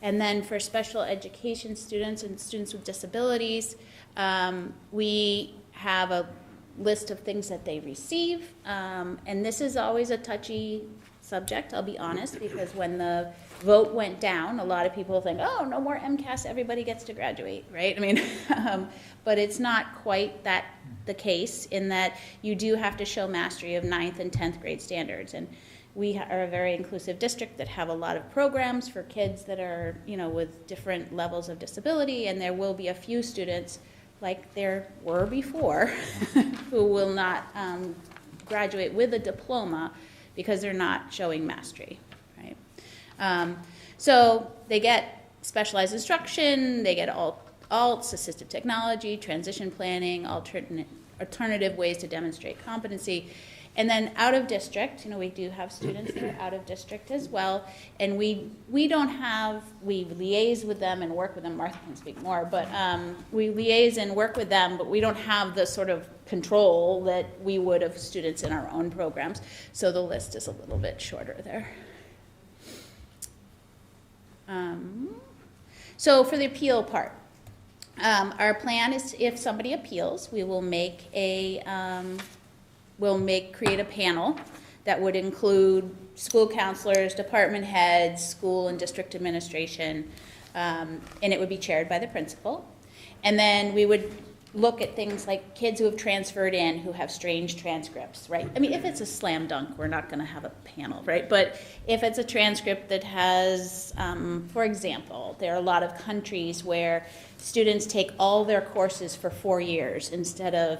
And then for special education students and students with disabilities, we have a list of things that they receive. And this is always a touchy subject, I'll be honest, because when the vote went down, a lot of people think, oh, no more MCAS, everybody gets to graduate, right? I mean, but it's not quite that the case, in that you do have to show mastery of 9th and 10th grade standards. And we are a very inclusive district that have a lot of programs for kids that are, with different levels of disability, and there will be a few students, like there were before, who will not graduate with a diploma because they're not showing mastery, right? So they get specialized instruction, they get ALTS, assistive technology, transition planning, alternative ways to demonstrate competency. And then out of district, we do have students that are out of district as well, and we liaise with them and work with them. Martha can speak more, but we liaise and work with them, but we don't have the sort of control that we would of students in our own programs. So the list is a little bit shorter there. So for the appeal part, our plan is, if somebody appeals, we will create a panel that would include school counselors, department heads, school and district administration, and it would be chaired by the principal. And then we would look at things like kids who have transferred in who have strange transcripts, right? I mean, if it's a slam dunk, we're not going to have a panel, right? But if it's a transcript that has, for example, there are a lot of countries where students take all their courses for 4 years instead of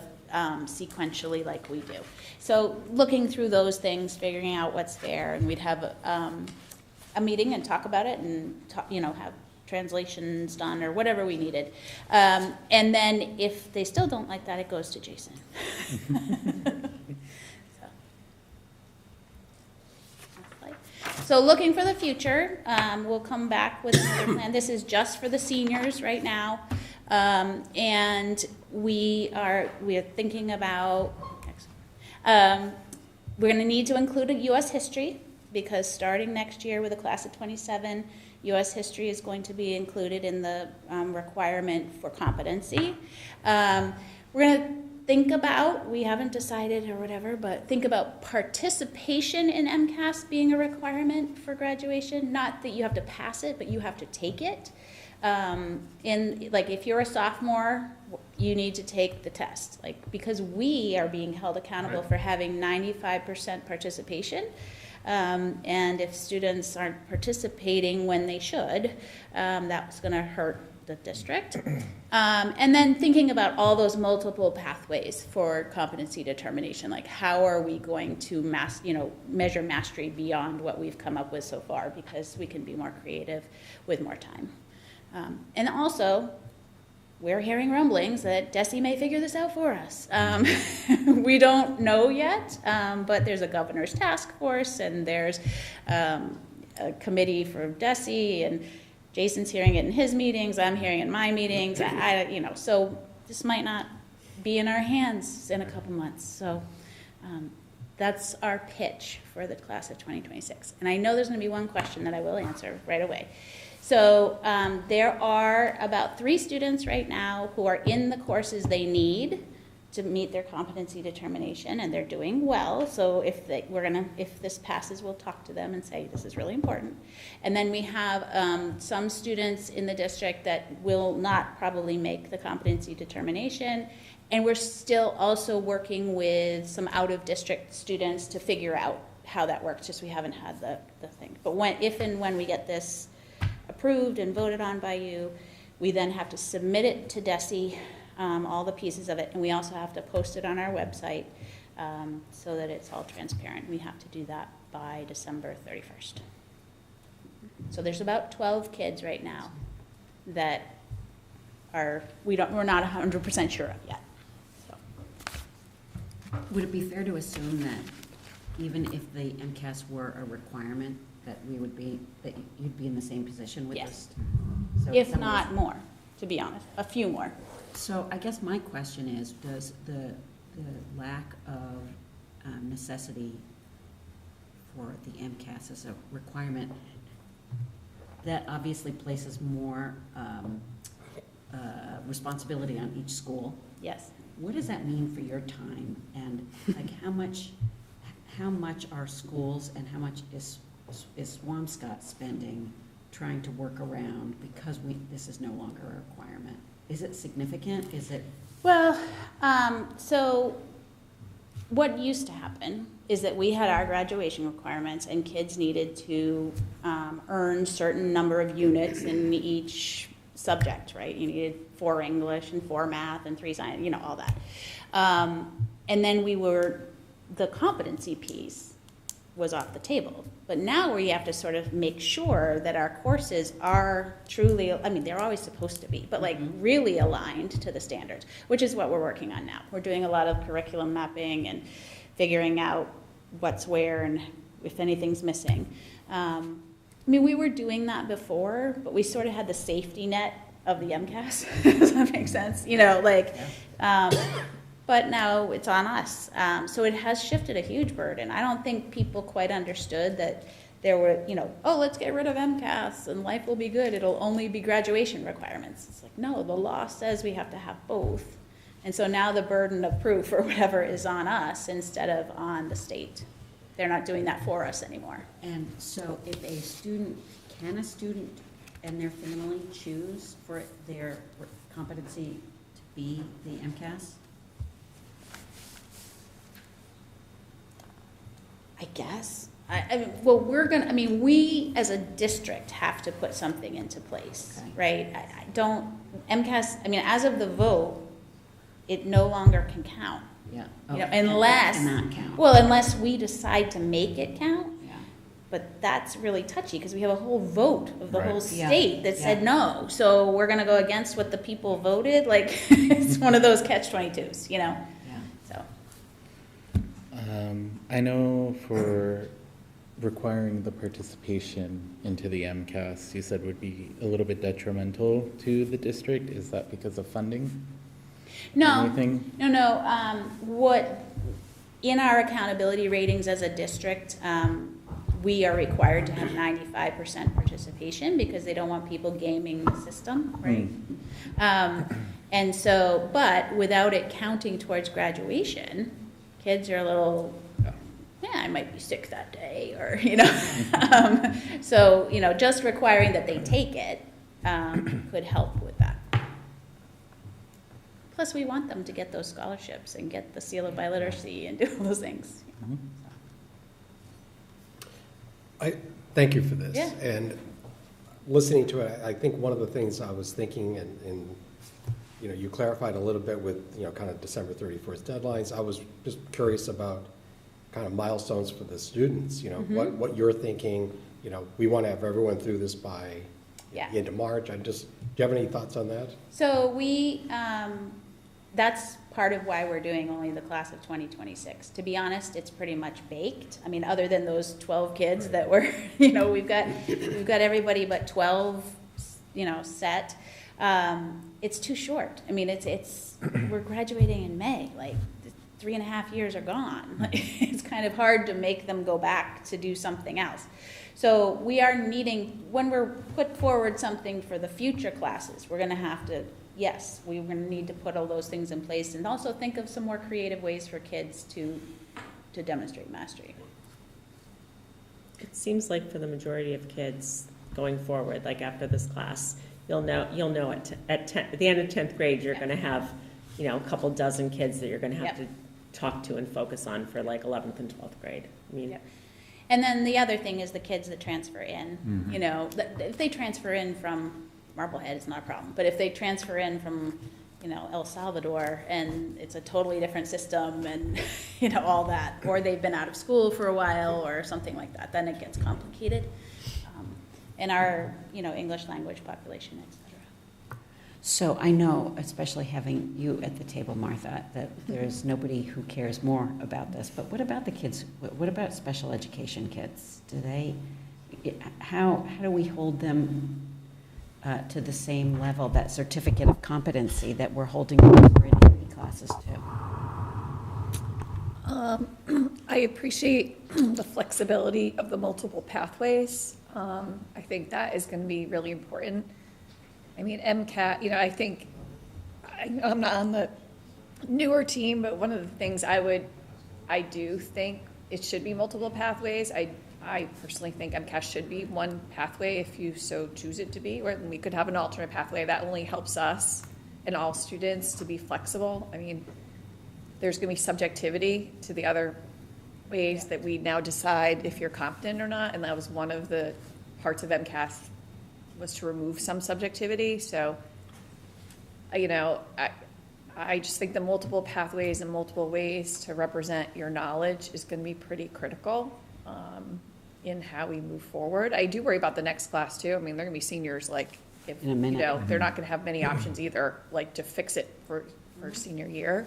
sequentially like we do. So looking through those things, figuring out what's there, and we'd have a meeting and talk about it, and have translations done or whatever we needed. And then if they still don't like that, it goes to Jason. So looking for the future, we'll come back with another plan. This is just for the seniors right now. And we are thinking about, we're going to need to include a U.S. history, because starting next year with a class of 27, U.S. history is going to be included in the requirement for competency. We're going to think about, we haven't decided or whatever, but think about participation in MCAS being a requirement for graduation. Not that you have to pass it, but you have to take it. If you're a sophomore, you need to take the test, because we are being held accountable for having 95% participation. And if students aren't participating when they should, that's going to hurt the district. And then thinking about all those multiple pathways for competency determination, like how are we going to measure mastery beyond what we've come up with so far, because we can be more creative with more time. And also, we're hearing rumblings that DESE may figure this out for us. We don't know yet, but there's a governor's task force, and there's a committee for DESE, and Jason's hearing it in his meetings, I'm hearing it in my meetings. So this might not be in our hands in a couple months. So that's our pitch for the class of 2026. And I know there's going to be one question that I will answer right away. So there are about 3 students right now who are in the courses they need to meet their competency determination, and they're doing well. So if this passes, we'll talk to them and say this is really important. And then we have some students in the district that will not probably make the competency determination, and we're still also working with some out-of-district students to figure out how that works. Just we haven't had the thing. But if and when we get this approved and voted on by you, we then have to submit it to DESE, all the pieces of it, and we also have to post it on our website so that it's all transparent. We have to do that by December 31st. So there's about 12 kids right now that we're not 100% sure of yet. So. Would it be fair to assume that even if the MCAS were a requirement, that you'd be in the same position with Yes. this? So if not more, to be honest, a few more. So I guess my question is, does the lack of necessity for the MCAS as a requirement, that obviously places more responsibility on each school? Yes. What does that mean for your time, and how much are schools and how much is Swampscott spending trying to work around, because this is no longer a requirement? Is it significant? Is it? Well, so what used to happen is that we had our graduation requirements, and kids needed to earn certain number of units in each subject, right? You needed 4 English and 4 math and 3 science, all that. And then the competency piece was off the table. But now we have to sort of make sure that our courses are truly, they're always supposed to be, but really aligned to the standards, which is what we're working on now. We're doing a lot of curriculum mapping and figuring out what's where and if anything's missing. We were doing that before, but we sort of had the safety net of the MCAS. Does that make sense? But now it's on us. So it has shifted a huge burden. I don't think people quite understood that there were, let's get rid of MCAS and life will be good. It'll only be graduation requirements. It's like, no, the law says we have to have both. And so now the burden of proof or whatever is on us instead of on the state. They're not doing that for us anymore. And so can a student and their family choose for their competency to be the MCAS? I guess. We as a district have to put something into place, right? MCAS, as of the vote, it no longer can count. Yeah. Unless we decide to make it count. Yeah. But that's really touchy because we have a whole vote of the whole state that said no. So we're going to go against what the people voted. It's one of those catch-22s, So. I know for requiring the participation into the MCAS, you said would be a little bit detrimental to the district. Is that because of funding? No, Anything? no. What, in our accountability ratings as a district, we are required to have 95% participation because they don't want people gaming the system, right? And so, but without it counting towards graduation, kids are a little, yeah, I might be sick that day, or, you know. So, you know, just requiring that they take it could help with that. Plus, we want them to get those scholarships and get the seal of biliteracy and do all those things. You know, Thank you for this. Yeah. And listening to it, I think one of the things I was thinking, and you know, you clarified a little bit with, you know, kind of December 31st deadlines. I was just curious about kind of milestones for the students, you know, what you're thinking. You know, we want to have everyone through this by the end of March. Do you have any thoughts on that? So we, that's part of why we're doing only the class of 2026. To be honest, it's pretty much baked. I mean, other than those 12 kids that were, you know, we've got everybody but 12, you know, set. It's too short. I mean, it's we're graduating in May. Like 3.5 years are gone. Like, it's kind of hard to make them go back to do something else. So we are needing, when we're put forward something for the future classes, we're going to have to, yes, we're going to need to put all those things in place and also think of some more creative ways for kids to demonstrate mastery. It seems like for the majority of kids going forward, like after this class, you'll know at the end of 10th grade, you're going to have, you know, a couple dozen kids that you're going to have to talk to and focus on for like 11th and 12th grade. I mean, And then the other thing is the kids that transfer in. You know, if they transfer in from Marblehead, it's not a problem. But if they transfer in from, you know, El Salvador and it's a totally different system and, you know, all that, or they've been out of school for a while or something like that, then it gets complicated. In our, you know, English language population, et cetera. So I know, especially having you at the table, Martha, that there's nobody who cares more about this, but what about the kids, what about special education kids? How do we hold them to the same level, that certificate of competency that we're holding them for in AP classes too? I appreciate the flexibility of the multiple pathways. I think that is going to be really important. I mean, MCAT, you know, I think, I'm not on the newer team, but one of the things I do think it should be multiple pathways. I personally think MCAT should be one pathway if you so choose it to be, or we could have an alternate pathway that only helps us and all students to be flexible. I mean, there's going to be subjectivity to the other ways that we now decide if you're competent or not, and that was one of the parts of MCAS was to remove some subjectivity. So, you know, I just think the multiple pathways and multiple ways to represent your knowledge is going to be pretty critical in how we move forward. I do worry about the next class too. I mean, they're going to be seniors, like, if, you know, they're not going to have many options either, like to fix it for senior year.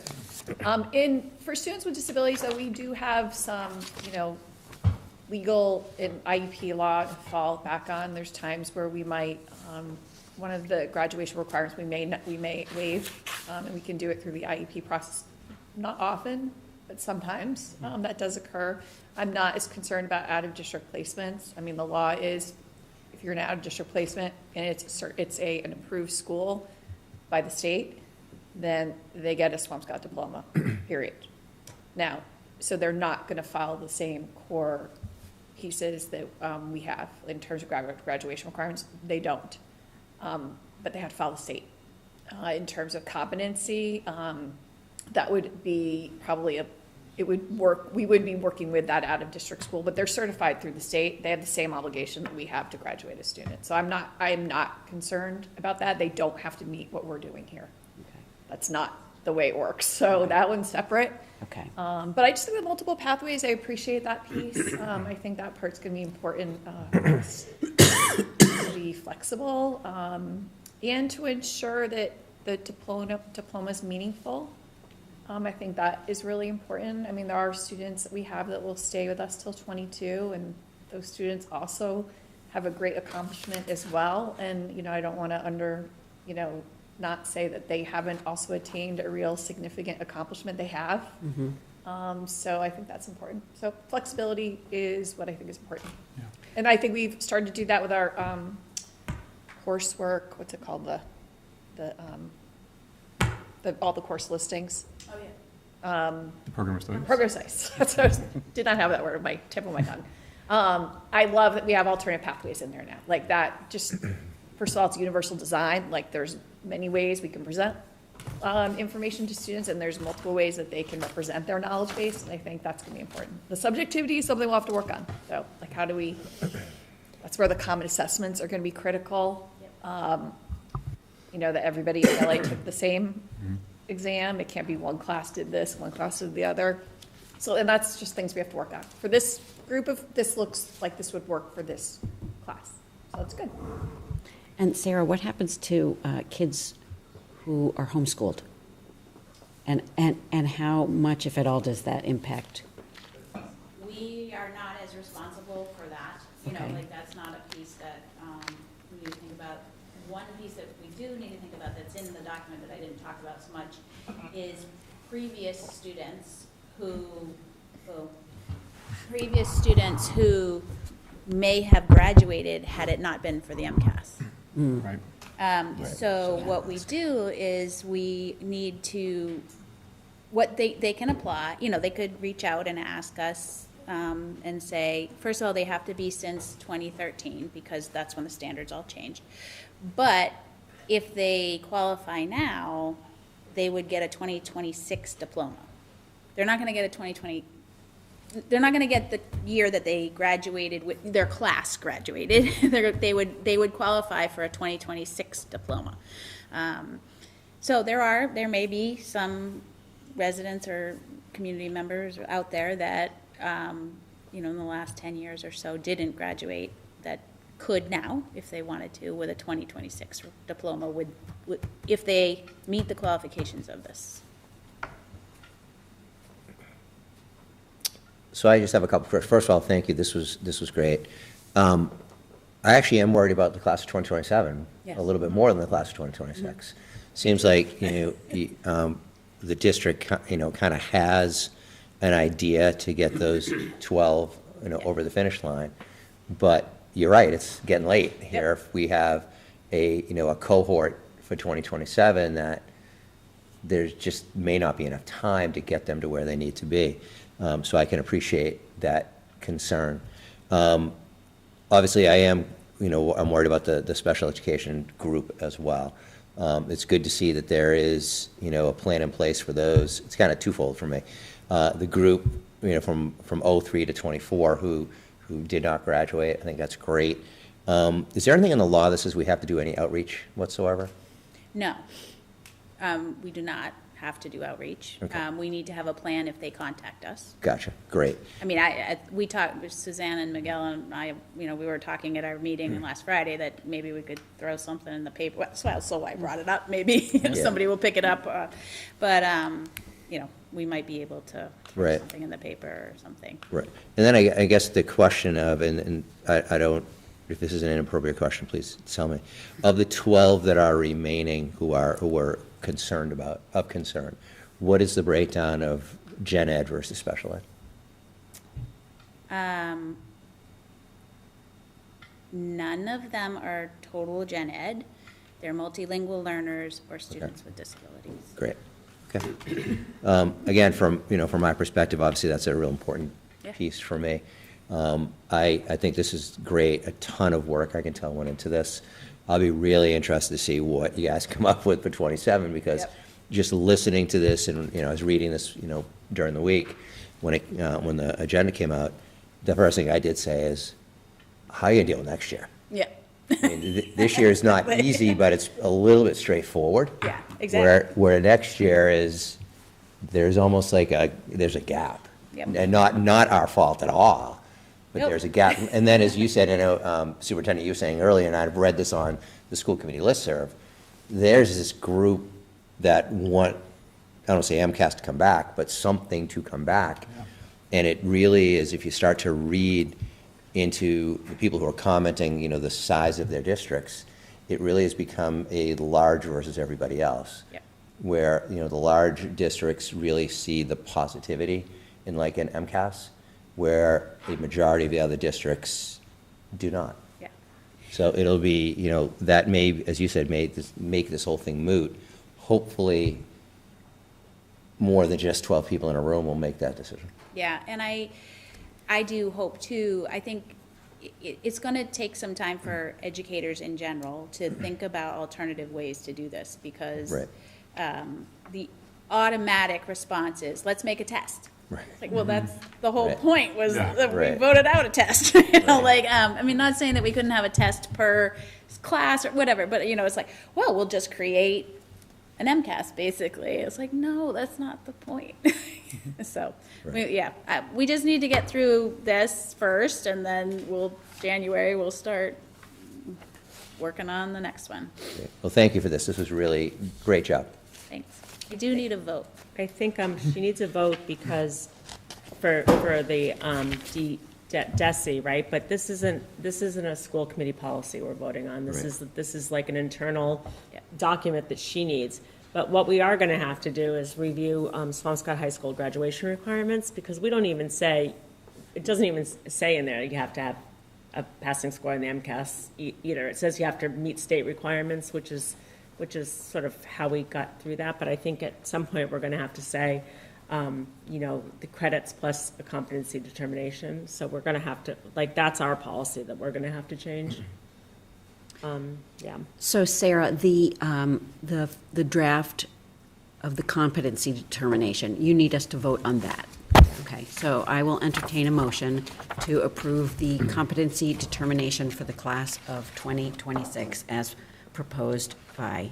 For students with disabilities, though, we do have some, you know, legal and IEP law to fall back on. There's times where we might, one of the graduation requirements we may waive, and we can do it through the IEP process. Not often, but sometimes that does occur. I'm not as concerned about out-of-district placements. I mean, the law is, if you're an out-of-district placement and it's an approved school by the state, then they get a Swampscott diploma, period. Now, so they're not going to follow the same core pieces that we have in terms of graduation requirements. They don't, but they have to follow the state. In terms of competency, that would be probably we would be working with that out-of-district school, but they're certified through the state. They have the same obligation that we have to graduate a student. So I am not concerned about that. They don't have to meet what we're doing here. That's not the way it works. So that one's separate. Okay. But I just think with multiple pathways, I appreciate that piece. I think that part's going to be important for us to be flexible and to ensure that the diploma is meaningful. I think that is really important. I mean, there are students that we have that will stay with us till 22, and those students also have a great accomplishment as well. And, you know, I don't want to not say that they haven't also attained a real significant accomplishment. They have. So I think that's important. So flexibility is what I think is important. Yeah. And I think we've started to do that with our coursework, what's it called, all the course listings. Oh, yeah. The program of studies. Program studies. That's what did not have that word on my tip of my tongue. I love that we have alternate pathways in there now. Like that, just, first of all, it's universal design. Like there's many ways we can present information to students, and there's multiple ways that they can represent their knowledge base, and I think that's going to be important. The subjectivity is something we'll have to work on. So, like, how do we, that's where the common assessments are going to be critical. You know, that everybody in LA took the same exam. It can't be one class did this, one class did the other. So, and that's just things we have to work on. For this group this looks like this would work for this class. So that's good. And Sarah, what happens to kids who are homeschooled? And how much, if at all, does that impact? We are not as responsible for that. You know, like that's not a piece that we need to think about. One piece that we do need to think about that's in the document that I didn't talk about so much is previous students who may have graduated had it not been for the MCAS. Right. So what we do is we need to, they can apply, you know, they could reach out and ask us and say, first of all, they have to be since 2013 because that's when the standards all changed. But if they qualify now, they would get a 2026 diploma. They're not going to get a 2020. They're not going to get the year that they graduated with their class graduated. they would qualify for a 2026 diploma. So there may be some residents or community members out there that you know, in the last 10 years or so didn't graduate that could now, if they wanted to, with a 2026 diploma, if they meet the qualifications of this. So I just have a couple. First of all, thank you. This was great. I actually am worried about the class of 2027 a little bit more than the class of 2026. Seems like the district kind of has an idea to get those 12 over the finish line, but you're right. It's getting late here. If we have a cohort for 2027 that there just may not be enough time to get them to where they need to be. So I can appreciate that concern. Obviously, I am, I'm worried about the special education group as well. It's good to see that there is, a plan in place for those. It's kind of twofold for me. The group, from 03 to 24 who did not graduate, I think that's great. Is there anything in the law that says we have to do any outreach whatsoever? No, we do not have to do outreach. Okay. We need to have a plan if they contact us. Gotcha. Great. I mean, we talked with Suzanne and Miguel and I, we were talking at our meeting last Friday that maybe we could throw something in the paper. So I brought it up. Maybe somebody will pick it up. But we might be able to throw something in the paper or something. Right. And then I guess the question of, and I don't, if this is an inappropriate question, please tell me. Of the 12 that are remaining who were of concern, what is the breakdown of gen ed versus special ed? None of them are total gen ed. They're multilingual learners or students with disabilities. Great. Okay. Again, from my perspective, obviously that's a real important piece for me. I think this is great. A ton of work, I can tell, went into this. I'll be really interested to see what you guys come up with for 27, because just listening to this, and I was reading this during the week when the agenda came out, the first thing I did say is, how are you going to deal with next year? Yeah. I mean, this year is not easy, but it's a little bit straightforward. Yeah, exactly. Where next year there's almost like there's a gap. Yep. And not our fault at all, but there's a gap. And then, as you said, Superintendent, you were saying earlier, and I've read this on the school committee listserv, there's this group that want, I don't say MCAS to come back, but something to come back. Yeah. And it really is, if you start to read into the people who are commenting, the size of their districts, it really has become a large versus everybody else. Yep. Where, the large districts really see the positivity in like an MCAS, where a majority of the other districts do not. Yeah. So it'll be, that may, as you said, make this whole thing moot. Hopefully, more than just 12 people in a room will make that decision. Yeah, and I do hope too, I think it's going to take some time for educators in general to think about alternative ways to do this, because Right. The automatic response is, let's make a test. Right. It's like, well, that's the whole Right. point, was Yeah. that we Right. voted out a test. Not saying that we couldn't have a test per class or whatever, but it's like, well, we'll just create an MCAS, basically. It's like, no, that's not the point. So, Right. we just need to get through this first, and then January, we'll start working on the next one. Great. Well, thank you for this. This was really great job. Thanks. I do need a vote. I think she needs a vote because for the DESI, right? But this isn't a school committee policy we're voting on. This is like an internal document that she needs. But what we are going to have to do is review Swampscott High School graduation requirements, because we don't even say, it doesn't even say in there you have to have a passing score in the MCAS either. It says you have to meet state requirements, which is sort of how we got through that. But I think at some point we're going to have to say, the credits plus a competency determination. So we're going to have to, that's our policy that we're going to have to change. Yeah. So Sarah, the draft of the competency determination, you need us to vote on that. Okay, so I will entertain a motion to approve the competency determination for the class of 2026 as proposed by.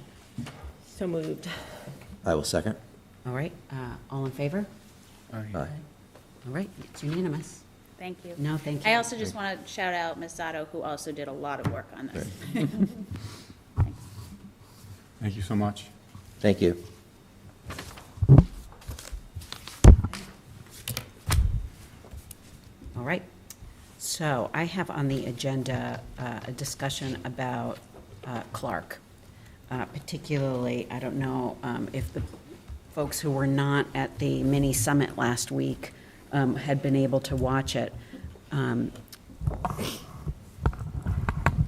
So moved. I will second. All right, all in favor? Aye. All right, it's unanimous. Thank you. No, thank you. I also just want to shout out Ms. Sato, who also did a lot of work on this. Thank you so much. Thank you. All right, so I have on the agenda a discussion about Clark. Particularly, I don't know if the folks who were not at the mini summit last week had been able to watch it.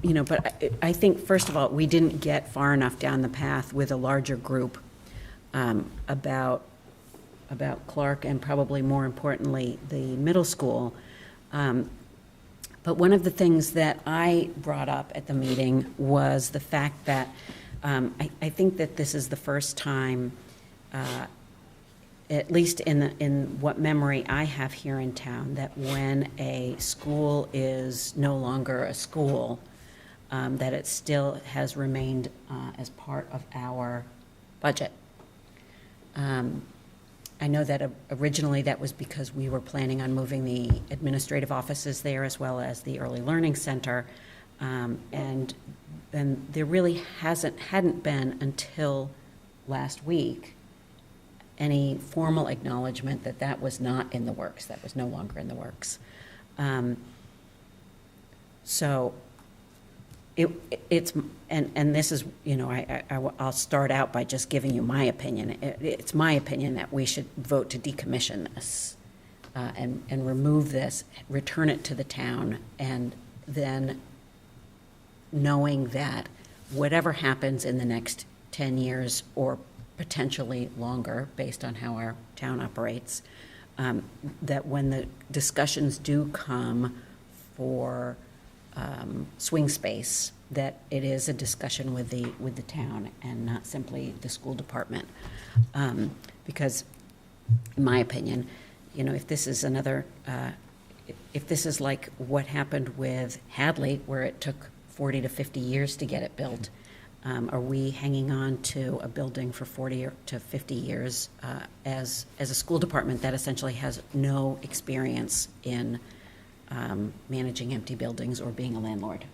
But I think, first of all, we didn't get far enough down the path with a larger group about Clark, and probably more importantly, the middle school. But one of the things that I brought up at the meeting was the fact that I think that this is the first time, at least in what memory I have here in town, that when a school is no longer a school, that it still has remained as part of our budget. I know that originally that was because we were planning on moving the administrative offices there as well as the early learning center. And there really hadn't been until last week any formal acknowledgement that that was not in the works, that was no longer in the works. So it's this is, I'll start out by just giving you my opinion. It's my opinion that we should vote to decommission this and remove this, return it to the town, and then knowing that whatever happens in the next 10 years or potentially longer, based on how our town operates, that when the discussions do come for swing space, that it is a discussion with the town and not simply the school department. Because, in my opinion, if this is another, if this is like what happened with Hadley, where it took 40 to 50 years to get it built, are we hanging on to a building for 40 to 50 years as a school department that essentially has no experience in managing empty buildings or being a landlord?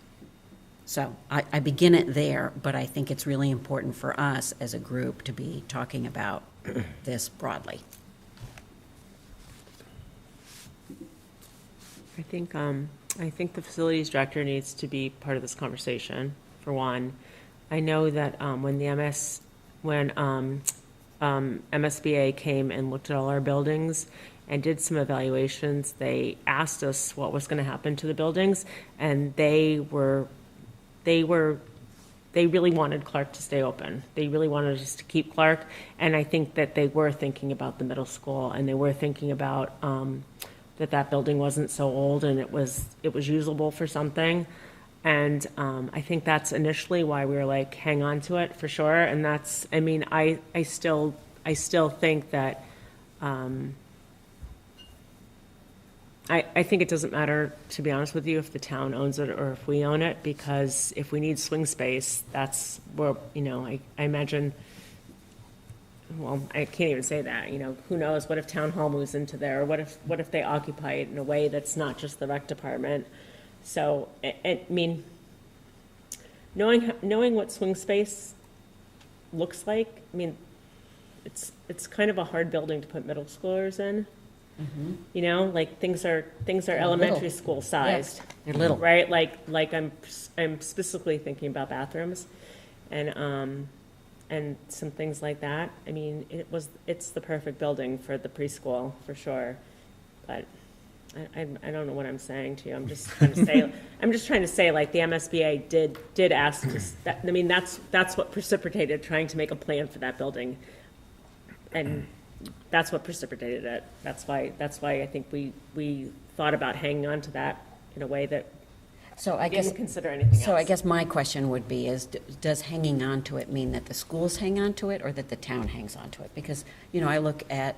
So I begin it there, but I think it's really important for us as a group to be talking about this broadly. I think I think the facilities director needs to be part of this conversation, for one. I know that when MSBA came and looked at all our buildings and did some evaluations, they asked us what was going to happen to the buildings, and they really wanted Clark to stay open. They really wanted us to keep Clark, and I think that they were thinking about the middle school, and they were thinking about that building wasn't so old and it was usable for something. And I think that's initially why we were like, hang on to it for sure. And that's, I mean, I still think that I think it doesn't matter, to be honest with you, if the town owns it or if we own it, because if we need swing space, that's where, I imagine, well, I can't even say that, who knows, what if town hall moves into there, or what if they occupy it in a way that's not just the rec department? So, I mean, knowing what swing space looks like, I mean, it's kind of a hard building to put middle schoolers in. Mm-hmm. Like things are elementary school sized. Yes, they're little, right? Like I'm specifically thinking about bathrooms, and some things like that. I mean, it's the perfect building for the preschool for sure, but I don't know what I'm saying to you. I'm just trying to say like the MSBA did ask us that. I mean, that's what precipitated trying to make a plan for that building, and that's what precipitated it. That's why I think we thought about hanging on to that in a way that So I guess, didn't consider anything else. so I guess my question would be is, does hanging on to it mean that the schools hang on to it or that the town hangs on to it? Because, I look at,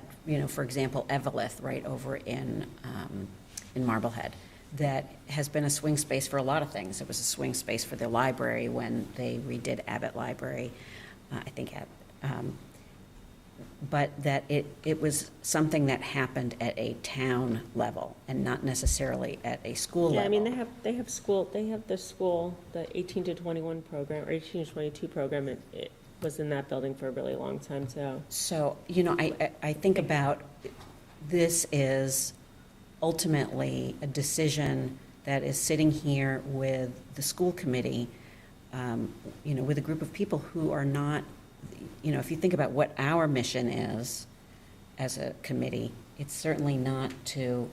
for example, Eveleth right over in Marblehead, that has been a swing space for a lot of things. It was a swing space for the library when they redid Abbott Library, I think, but that it was something that happened at a town level and not necessarily at a school level. Yeah, I mean, they have the school, the 18 to 21 program, or 18 to 22 program, it was in that building for a really long time, too. So, I think about this is ultimately a decision that is sitting here with the school committee, with a group of people who are not, if you think about what our mission is as a committee, it's certainly not to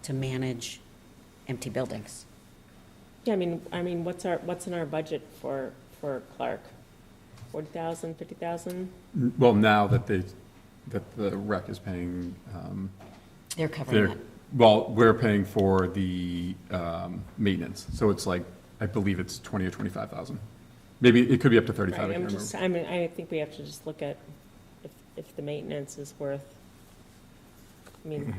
manage empty buildings. Yeah, I mean, what's in our budget for Clark? 40,000, 50,000? Well, now that the rec is paying. They're covering that. Well, we're paying for the maintenance, so it's like, I believe it's 20 or 25,000. Maybe it could be up to 35. Right, I think we have to just look at if the maintenance is worth, Yeah,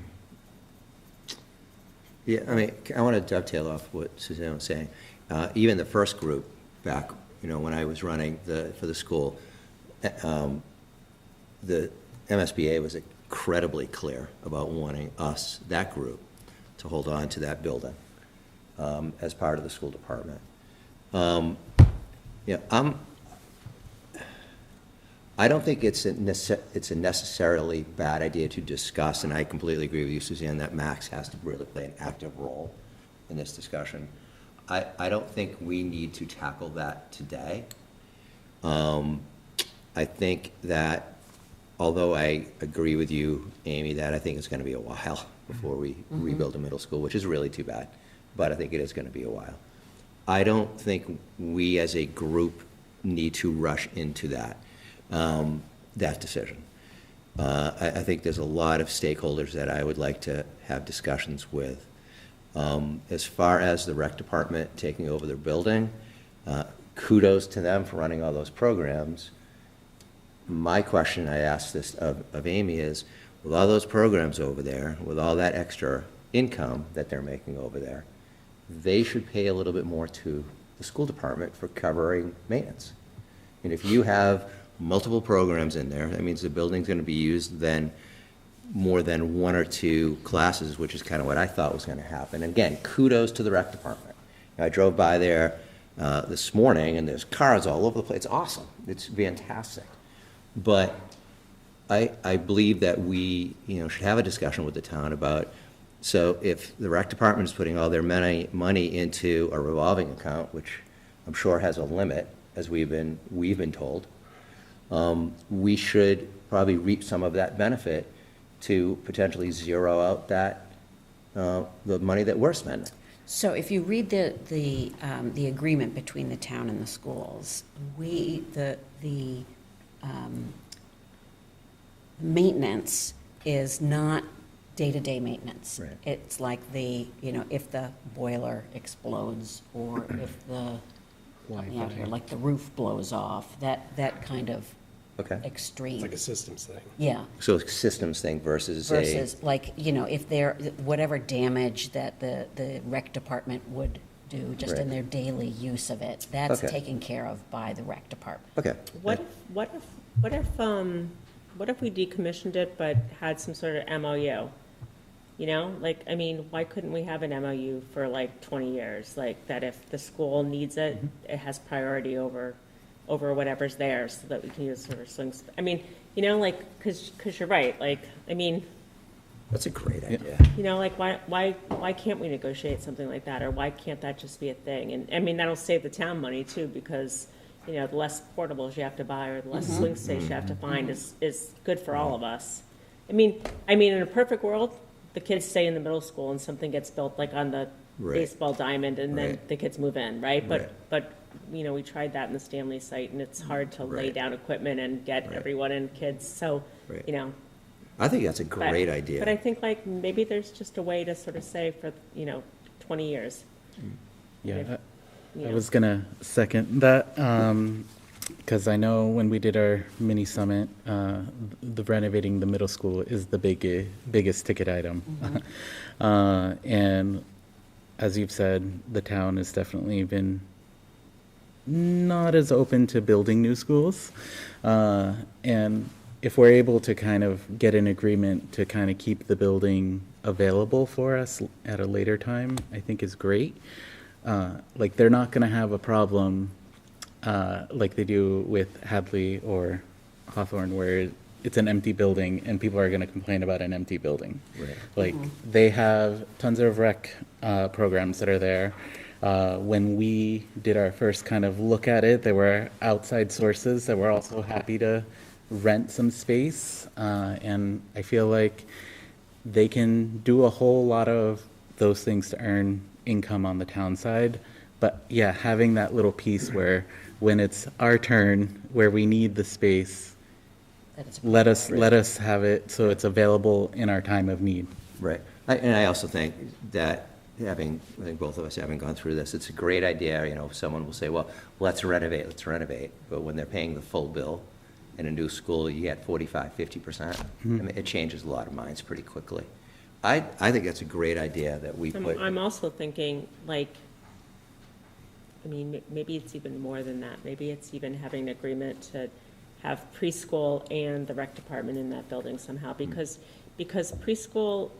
I want to dovetail off what Suzanne was saying. Even the first group back, when I was running for the school, the MSBA was incredibly clear about wanting us, that group, to hold on to that building as part of the school department. I don't think it's a necessarily bad idea to discuss, and I completely agree with you, Suzanne, that Max has to really play an active role in this discussion. I don't think we need to tackle that today. I think that, although I agree with you, Amy, that I think it's going to be a while before we rebuild a middle school, which is really too bad, but I think it is going to be a while. I don't think we as a group need to rush into that decision. I think there's a lot of stakeholders that I would like to have discussions with. As far as the rec department taking over their building, kudos to them for running all those programs. My question I asked this of Amy is, with all those programs over there, with all that extra income that they're making over there, they should pay a little bit more to the school department for covering maintenance. And if you have multiple programs in there, that means the building's going to be used then more than one or two classes, which is kind of what I thought was going to happen. And again, kudos to the rec department. I drove by there this morning, and there's cars all over the place. It's awesome. It's fantastic. But I believe that we should have a discussion with the town about So if the rec department is putting all their money into a revolving account, which I'm sure has a limit, as we've been told, we should probably reap some of that benefit to potentially zero out that, the money that we're spending. So if you read the agreement between the town and the schools, the maintenance is not day-to-day maintenance. Right. It's like if the boiler explodes, or if help me out here, like the roof blows off, that kind of extreme. It's like a systems thing. Yeah. So it's a systems thing versus like, if there, whatever damage that the rec department would do just in their daily use of it, that's taken care of by the rec department. Okay. What if we decommissioned it but had some sort of MOU? Why couldn't we have an MOU for like 20 years? Like that if the school needs it, it has priority over whatever's there, so that we can use it for swings. Because you're right. That's a great idea. Why can't we negotiate something like that, or why can't that just be a thing? And that'll save the town money too, because the less portables you have to buy, or the less swing stations you have to find is good for all of us. In a perfect world, the kids stay in the middle school and something gets built like on the baseball diamond, and then the kids move in, right? But we tried that in the Stanley site, and it's hard to lay down equipment and get everyone and kids. So, I think that's a great idea. But I think maybe there's just a way to sort of say for 20 years. Yeah, I was gonna second that, because I know when we did our mini summit, the renovating the middle school is the biggest ticket item. And as you've said, the town has definitely been not as open to building new schools. And if we're able to kind of get an agreement to kind of keep the building available for us at a later time, I think is great. They're not going to have a problem like they do with Hadley or Hawthorne, where it's an empty building and people are going to complain about an empty building. Right. They have tons of rec programs that are there. When we did our first kind of look at it, there were outside sources that were also happy to rent some space. And I feel like they can do a whole lot of those things to earn income on the town side. But yeah, having that little piece where when it's our turn, where we need the space, let us have it so it's available in our time of need. Right. And I also think that I think both of us having gone through this, it's a great idea. Someone will say, well, let's renovate. But when they're paying the full bill in a new school, you get 45, 50%. It changes a lot of minds pretty quickly. I think that's a great idea that we put. I'm also thinking, maybe it's even more than that. Maybe it's even having an agreement to have preschool and the rec department in that building somehow, because preschool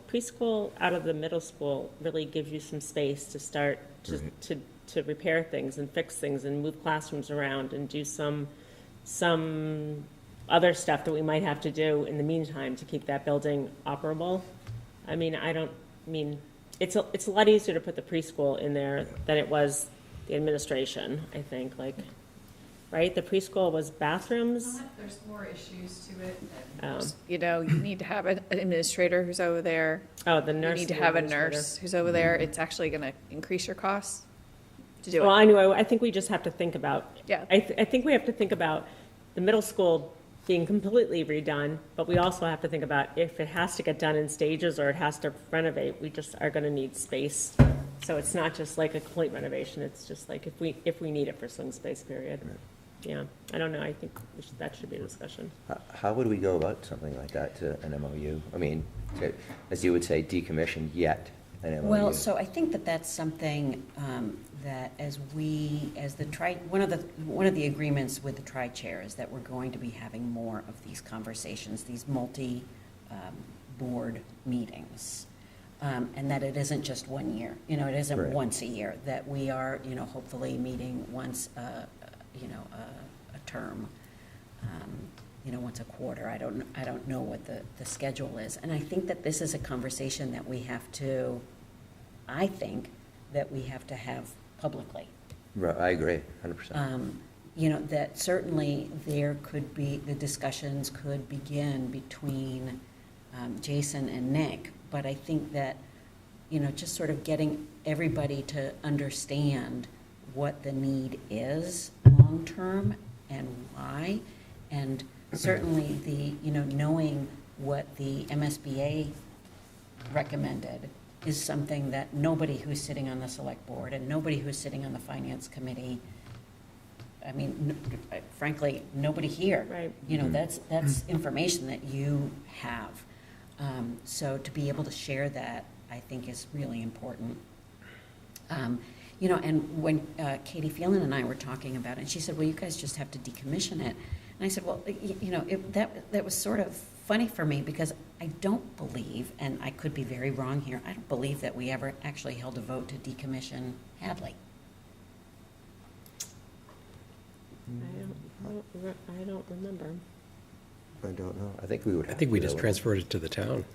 out of the middle school really gives you some space to start to repair things and fix things and move classrooms around and do some other stuff that we might have to do in the meantime to keep that building operable. It's a lot easier to put the preschool in there than it was the administration, I think, right? The preschool was bathrooms. There's more issues to it. Oh. You need to have an administrator who's over there. Oh, the nurse. You need to have a nurse who's over there. It's actually going to increase your costs to do it. Well, anyway, I think we just have to think about. Yeah. I think we have to think about the middle school being completely redone, but we also have to think about if it has to get done in stages or it has to renovate, we just are going to need space. So it's not just like a complete renovation. It's just like if we need it for some space period. Right. Yeah, I don't know. I think that should be a discussion. How would we go about something like that to an MOU? As you would say, decommission yet an MOU. Well, so I think that's something that one of the agreements with the tri-chair is that we're going to be having more of these conversations, these multi-board meetings. And that it isn't just 1 year, it isn't once a year, that we are, hopefully meeting once, a term. once a quarter. I don't know what the schedule is. And I think that this is a conversation that I think that we have to have publicly. Right, I agree, 100%. That certainly the discussions could begin between Jason and Nick, but I think that, just sort of getting everybody to understand what the need is long-term and why, and certainly knowing what the MSBA recommended is something that nobody who's sitting on the select board and nobody who's sitting on the finance committee, frankly, nobody here. Right. That's information that you have. So to be able to share that, I think is really important. And when Katie Phelan and I were talking about it, and she said, well, you guys just have to decommission it. And I said, well, that was sort of funny for me because I don't believe, and I could be very wrong here, I don't believe that we ever actually held a vote to decommission Hadley. I don't remember. I don't know. I think we would I have think we to, just though. transferred it to the town.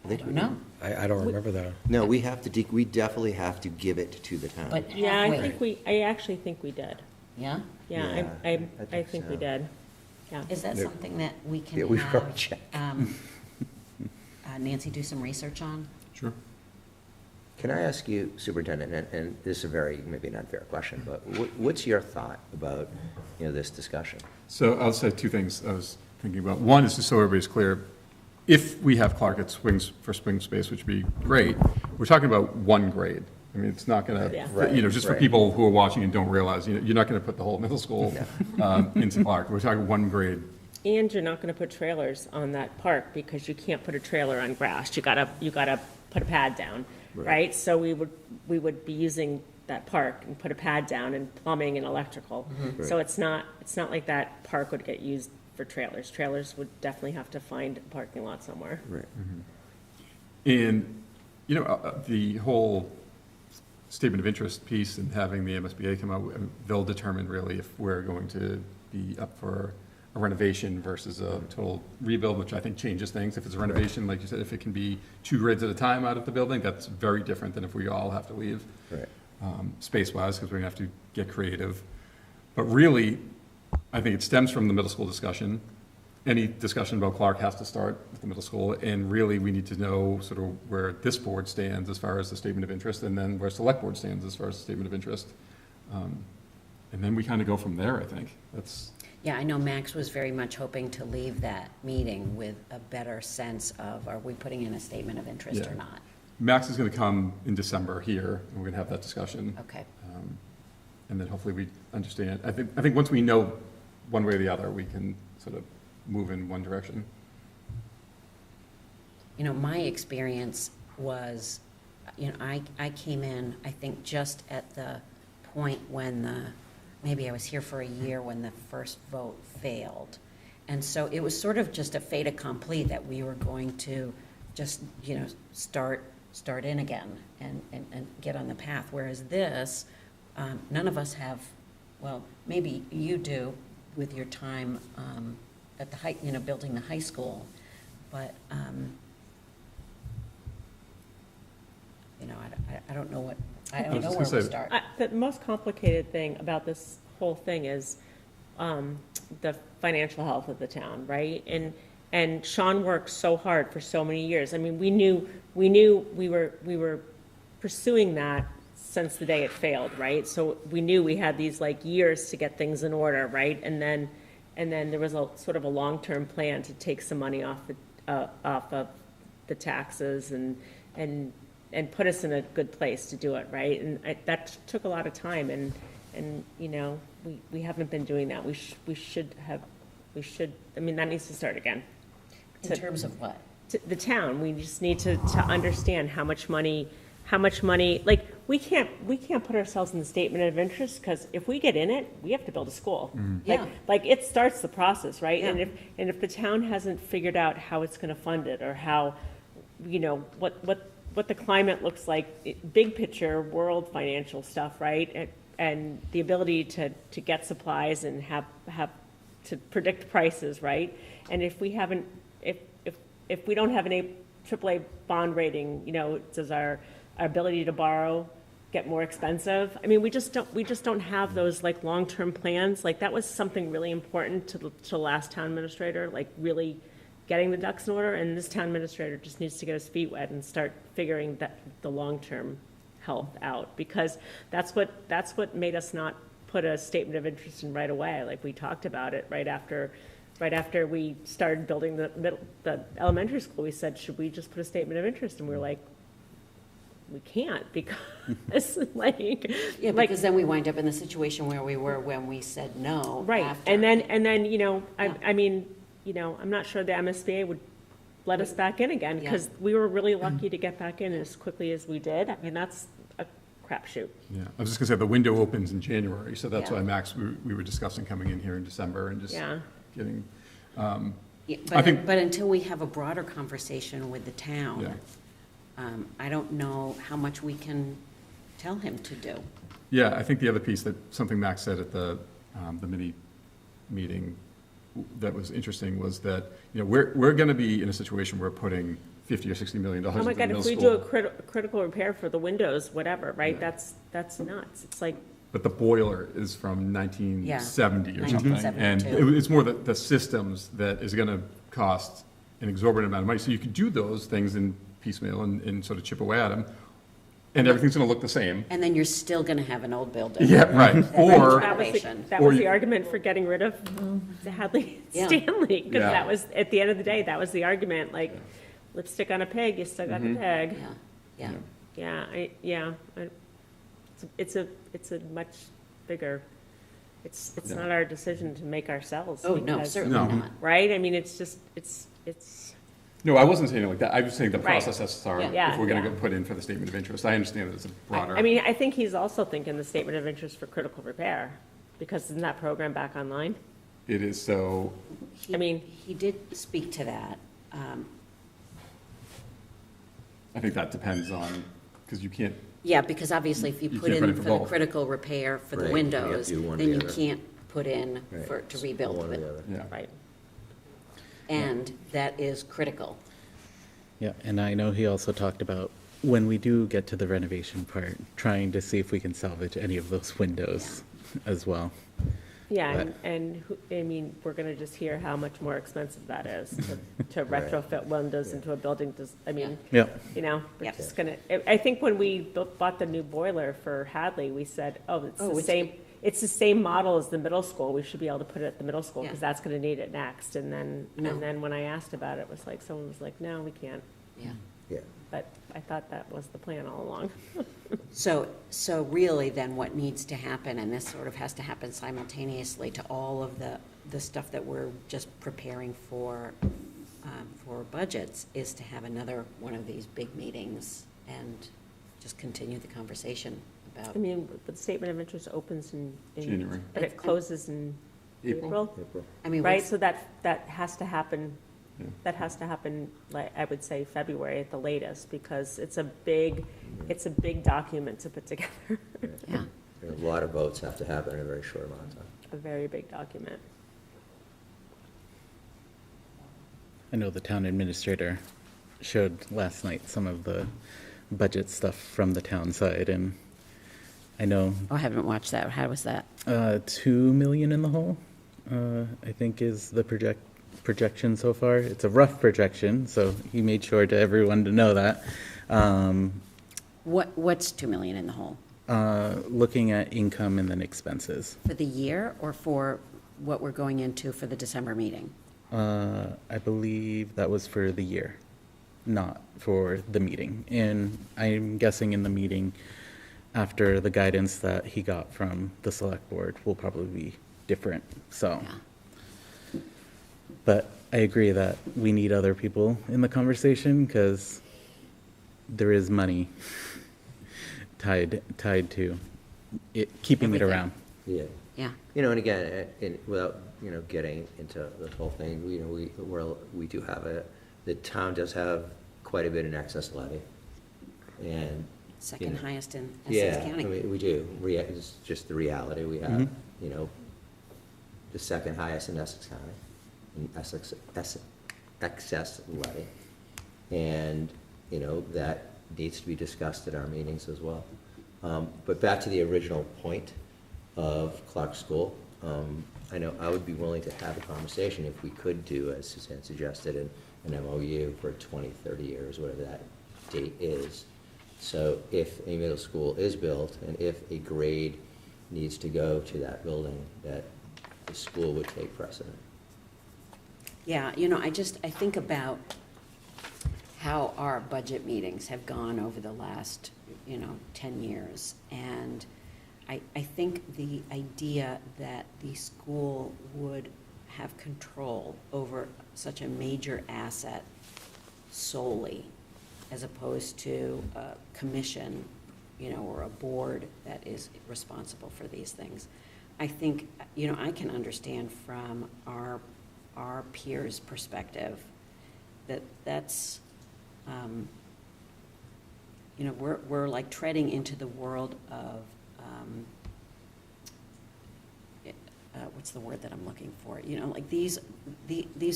I don't know. I don't remember that. No, we have to, we definitely have to give it to the town. But Yeah, halfway. I actually think we did. Yeah? Yeah, Yeah, I I think think we so. did. Yeah. Is that something that we can Yeah, we've have already checked. Nancy do some research on? Sure. Can I ask you, Superintendent, and this is a very, maybe not fair question, but what's your thought about, this discussion? So I'll say two things I was thinking about. One is just so everybody's clear, if we have Clark at swing space, which would be great, we're talking about one grade. I mean, it's not going Yeah. to, just for Right. people who are watching and don't realize, you're not going to put the whole middle school into Clark. We're talking one grade. And you're not gonna put trailers on that park because you can't put a trailer on grass. You gotta put a pad down, right? So we would be using that park and put a pad down and plumbing and electrical. So it's not like that park would get used for trailers. Trailers would definitely have to find a parking lot somewhere. Right. And, the whole statement of interest piece and having the MSBA come out, they'll determine really if we're going to be up for a renovation versus a total rebuild, which I think changes things. If it's a renovation, like you said, if it can be 2 grades at a time out of the building, that's very different than if we all have to leave. Right. Space-wise, because we're gonna have to get creative. But really, I think it stems from the middle school discussion. Any discussion about Clark has to start with the middle school, and really, we need to know sort of where this board stands as far as the statement of interest, and then where select board stands as far as the statement of interest. And then we kind of go from there, I think. Yeah, I know Max was very much hoping to leave that meeting with a better sense of, are we putting in a statement of interest or Yeah. not? Max is gonna come in December here, and we're gonna have that discussion. Okay. And then hopefully we understand. I think once we know one way or the other, we can sort of move in one direction. My experience was, I came in, I think, just at the point when maybe I was here for a year when the first vote failed. And so it was sort of just a fait accompli that we were going to just, start in again and get on the path. Whereas this, none of us have, well, maybe you do with your time at the building the high school, but, I don't know what, I don't know where we start. The most complicated thing about this whole thing is the financial health of the town, right? And Sean worked so hard for so many years. I mean, we knew we were pursuing that since the day it failed, right? So we knew we had these years to get things in order, right? And then there was a sort of a long-term plan to take some money off of the taxes and put us in a good place to do it, right? And that took a lot of time, and we haven't been doing that. We should. I mean, that needs to start again. In terms of what? The town, we just need to understand how much money, we can't put ourselves in the statement of interest, because if we get in it, we have to build a school. Yeah. Like it starts the process, right? Yeah. And if the town hasn't figured out how it's gonna fund it, or how, what the climate looks like, big picture, world financial stuff, right? And the ability to get supplies and have to predict prices, right? And if we haven't, if we don't have an AAA bond rating, you know, does our ability to borrow get more expensive? I mean, we just don't have those like long-term plans. Like that was something really important to the last town administrator, like really getting the ducks in order. And this town administrator just needs to get his feet wet and start figuring that the long-term health out, because that's what made us not put a statement of interest in right away. Like we talked about it right after we started building the elementary school. We said, should we just put a statement of interest? And we were like, we can't, because because then we wind up in the situation where we were when we said no. Right, after. and then you know, I mean, you know, I'm not sure the MSBA would let us back in again, because we were really lucky to get back in as quickly as we did. I mean, that's a crapshoot. Yeah, I was just gonna say, the window opens in January, so that's why, Max, we were discussing coming in here in December and just getting, But until we have a broader conversation with the town, I don't know how much we can tell him to do. Yeah, I think the other piece, that something Max said at the mini meeting that was interesting, was that, you know, we're gonna be in a situation where we're putting $50 or $60 million into Oh the my middle God, school. if we do a critical repair for the windows, whatever, right, that's nuts. It's like, But the boiler is from 1970 or something. 1972. And it's more the systems that is gonna cost an exorbitant amount of money. So you could do those things in piecemeal and sort of chip away at them, and everything's gonna look the same. And then you're still gonna have an old building. Yeah, right. Or, that was the argument for getting rid of the Hadley Stanley, because that was, at the end of the day, that was the argument, like, lipstick on a pig, you still got the pig. It's a much bigger, it's not our decision to make ourselves. Oh, no, because- certainly not. Right, I mean, it's just, it's. no, I wasn't saying it like that. I was saying the Right. process has to start Yeah. if we're gonna Yeah. go put in for the statement of interest. I understand that it's a broader. I mean, I think he's also thinking the statement of interest for critical repair, because isn't that program back online? It is, so, I mean, he did speak to that. I think that depends on, because you can't, Yeah, because obviously if you You put can't put in in for for the both. critical repair for the Right, you have to windows, do one or then the you other. can't put in Right. to rebuild One or it. the other. yeah. Right. And that is critical. Yeah, and I know he also talked about, when we do get to the renovation part, trying to see if we can salvage any of those windows as well. Yeah, But- and I mean, we're gonna just hear how much more expensive that is to retrofit windows into a building, I mean, Yeah. you know, we're Yep. just gonna, I think when we bought the new boiler for Hadley, we said, it's the same model as the middle school, we should be able to put it at the middle school, because that's gonna need it next, and then when I asked about it, it was like, someone was like, no, we can't, Yeah. Yeah. but I thought that was the plan all along. So really then what needs to happen, and this sort of has to happen simultaneously to all of the stuff that we're just preparing for budgets, is to have another one of these big meetings and just continue the conversation about. I mean, the statement of interest opens in January. but it closes in April. I mean, Right, what's- so that has to happen, Yeah. that has to happen, like, I would say February at the latest, because it's a big document to put together, Yeah. A lot of votes have to happen in a very short amount of time. a very big document. I know the town administrator showed last night some of the budget stuff from the town side, and I know Oh, I haven't watched that. How was that? 2 million in the hole, I think is the projection so far. It's a rough projection, so he made sure to everyone to know that. What's 2 million in the hole? Looking at income and then expenses. For the year or for what we're going into for the December meeting? I believe that was for the year, not for the meeting. And I'm guessing in the meeting, after the guidance that he got from the select board, will probably be different, so. Yeah. But I agree that we need other people in the conversation, because there is money tied to it, keeping it Everything. around. Yeah. Yeah. You know, and again, without, getting into the whole thing, we do have the town does have quite a bit in excess levy. And, Second highest in yeah, Essex County. I mean, we do. It's just the reality. We have, the second highest in Essex County, in excess levy. And, you know, that needs to be discussed at our meetings as well. But back to the original point of Clark School, I know I would be willing to have a conversation if we could do, as Suzanne suggested, an MOU for 20, 30 years, whatever that date is. So if a middle school is built and if a grade needs to go to that building, that the school would take precedent. Yeah, you know, I think about how our budget meetings have gone over the last, 10 years. And I think the idea that the school would have control over such a major asset solely, as opposed to a commission, or a board that is responsible for these things. I think, I can understand from our peers' perspective that's, we're like treading into the world of, what's the word that I'm looking for? Like these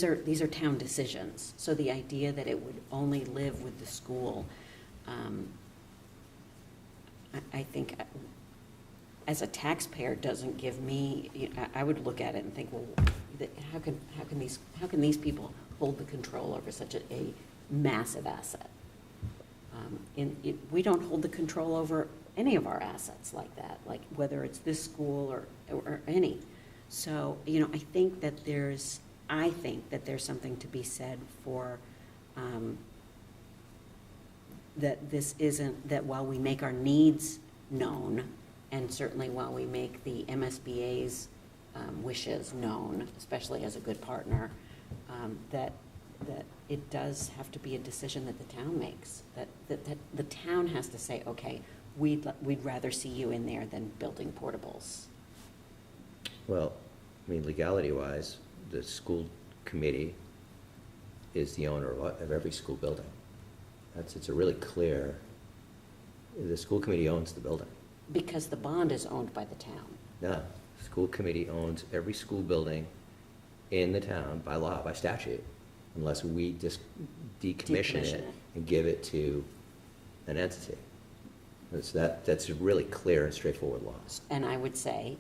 are town decisions. So the idea that it would only live with the school, I think, as a taxpayer, doesn't give me. I would look at it and think, well, how can these people hold the control over such a massive asset? We don't hold the control over any of our assets like that, like whether it's this school or any. So, I think that there's something to be said for that while we make our needs known, and certainly while we make the MSBA's wishes known, especially as a good partner, that it does have to be a decision that the town makes, that the town has to say, okay, we'd rather see you in there than building portables. Well, I mean, legality-wise, the school committee is the owner of every school building. It's a really clear, the school committee owns the building. Because the bond is owned by the town. No, school committee owns every school building in the town by law, by statute, unless we just decommission it and give it to an entity. That's really clear and straightforward law. And I would say,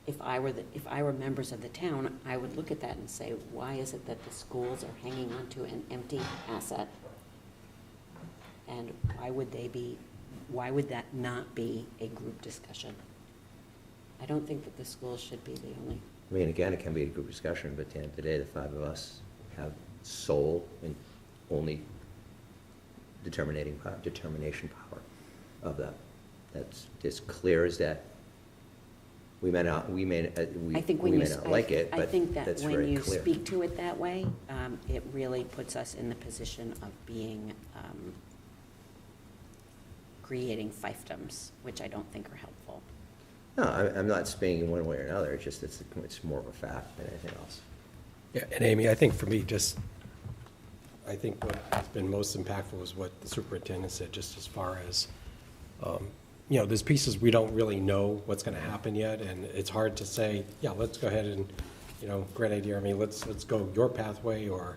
if I were members of the town, I would look at that and say, why is it that the schools are hanging on to an empty asset? And why would that not be a group discussion? I don't think that the schools should be the only. I mean, again, it can be a group discussion, but at the end of the day, the five of us have sole and only determination power of that. That's as clear as that. We may not like it, but I think that that's when very you clear. speak to it that way, it really puts us in the position of being, creating fiefdoms, which I don't think are helpful. No, I'm not speaking one way or another. It's just it's more of a fact than anything else. Yeah, and Amy, I think for me, I think what has been most impactful is what the superintendent said, just as far as, there's pieces we don't really know what's going to happen yet, and it's hard to say, yeah, let's go ahead and, great idea. I mean, let's go your pathway or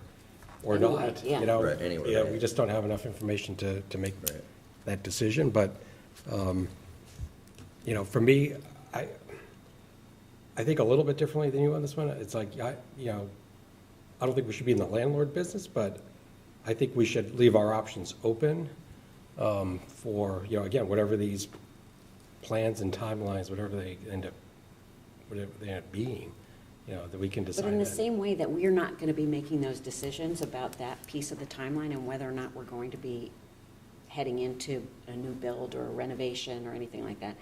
Anyway, not. yeah. Right, anyway, Yeah, right. we just don't have enough information to make Right. that decision. But, for me, I think a little bit differently than you on this one. It's like, I don't think we should be in the landlord business, but I think we should leave our options open for, again, whatever these plans and timelines, whatever they end up being, that we can decide. But in the that. same way that we're not going to be making those decisions about that piece of the timeline and whether or not we're going to be heading into a new build or a renovation or anything like that,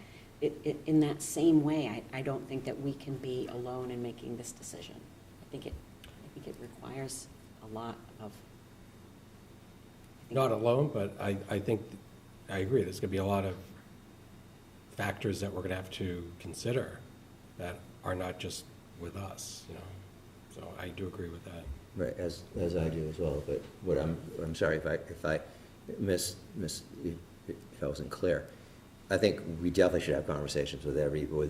in that same way, I don't think that we can be alone in making this decision. I think it requires a lot of. Not alone, but I think, I agree, there's going to be a lot of factors that we're going to have to consider that are not just with us, So I do agree with that. Right, as I do as well, but what I'm sorry if I if I wasn't clear. I think we definitely should have conversations with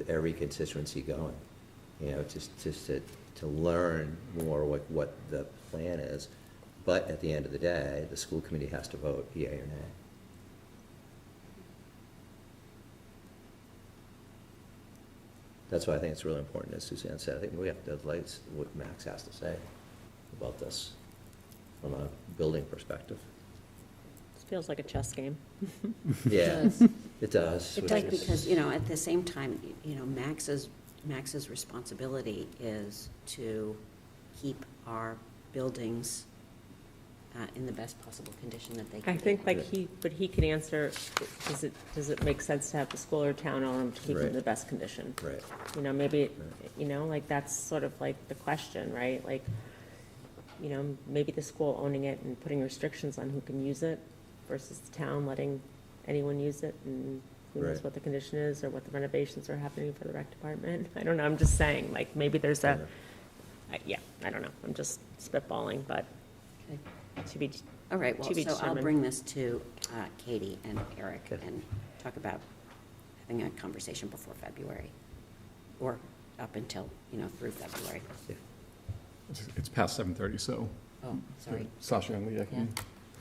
every constituency going. just to learn more what the plan is. But at the end of the day, the school committee has to vote yea or nay. That's why I think it's really important, as Suzanne said. I think we have to like what Max has to say about this from a building perspective. This feels like a chess game. Yeah, it does. It does because, at the same time, Max's responsibility is to keep our buildings in the best possible condition that they can I be. think but he can answer, does it make sense to have the school or town own them to keep them in the best condition? Right. Maybe, like that's sort of like the question, right? Like, maybe the school owning it and putting restrictions on who can use it versus the town letting anyone use it, and who knows Right. what the condition is or what the renovations are happening for the rec department. I don't know, I'm just saying, like, maybe there's I don't know, I'm just spitballing, but Okay. to be All right, well, to be so I'll determined. bring this to Katie and Eric and talk about having a conversation before February, or up until, through February. It's past 7:30, so. Oh, sorry. Sasha and Lee,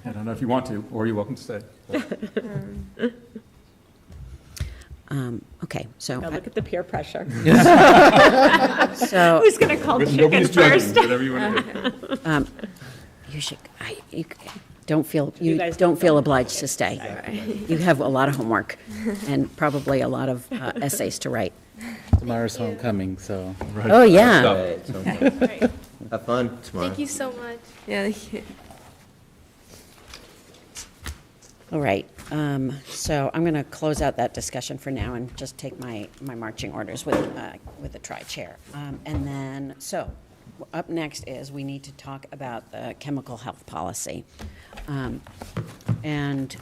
I don't know if you want to, or you're welcome to stay. Okay, so. Now look at the peer pressure. So. Who's going to call chicken Nobody's judging, first? whatever you want to do. You should, don't feel, You you guys don't feel don't. obliged to stay. You have a lot of homework and probably a lot of essays to write. Tomorrow's homecoming, so. Oh, yeah. Right, so have fun tomorrow. Thank you so much. Yeah, thank you. All right, so I'm going to close out that discussion for now and just take my marching orders with the tri-chair. And then, so, up next is we need to talk about the chemical health policy. And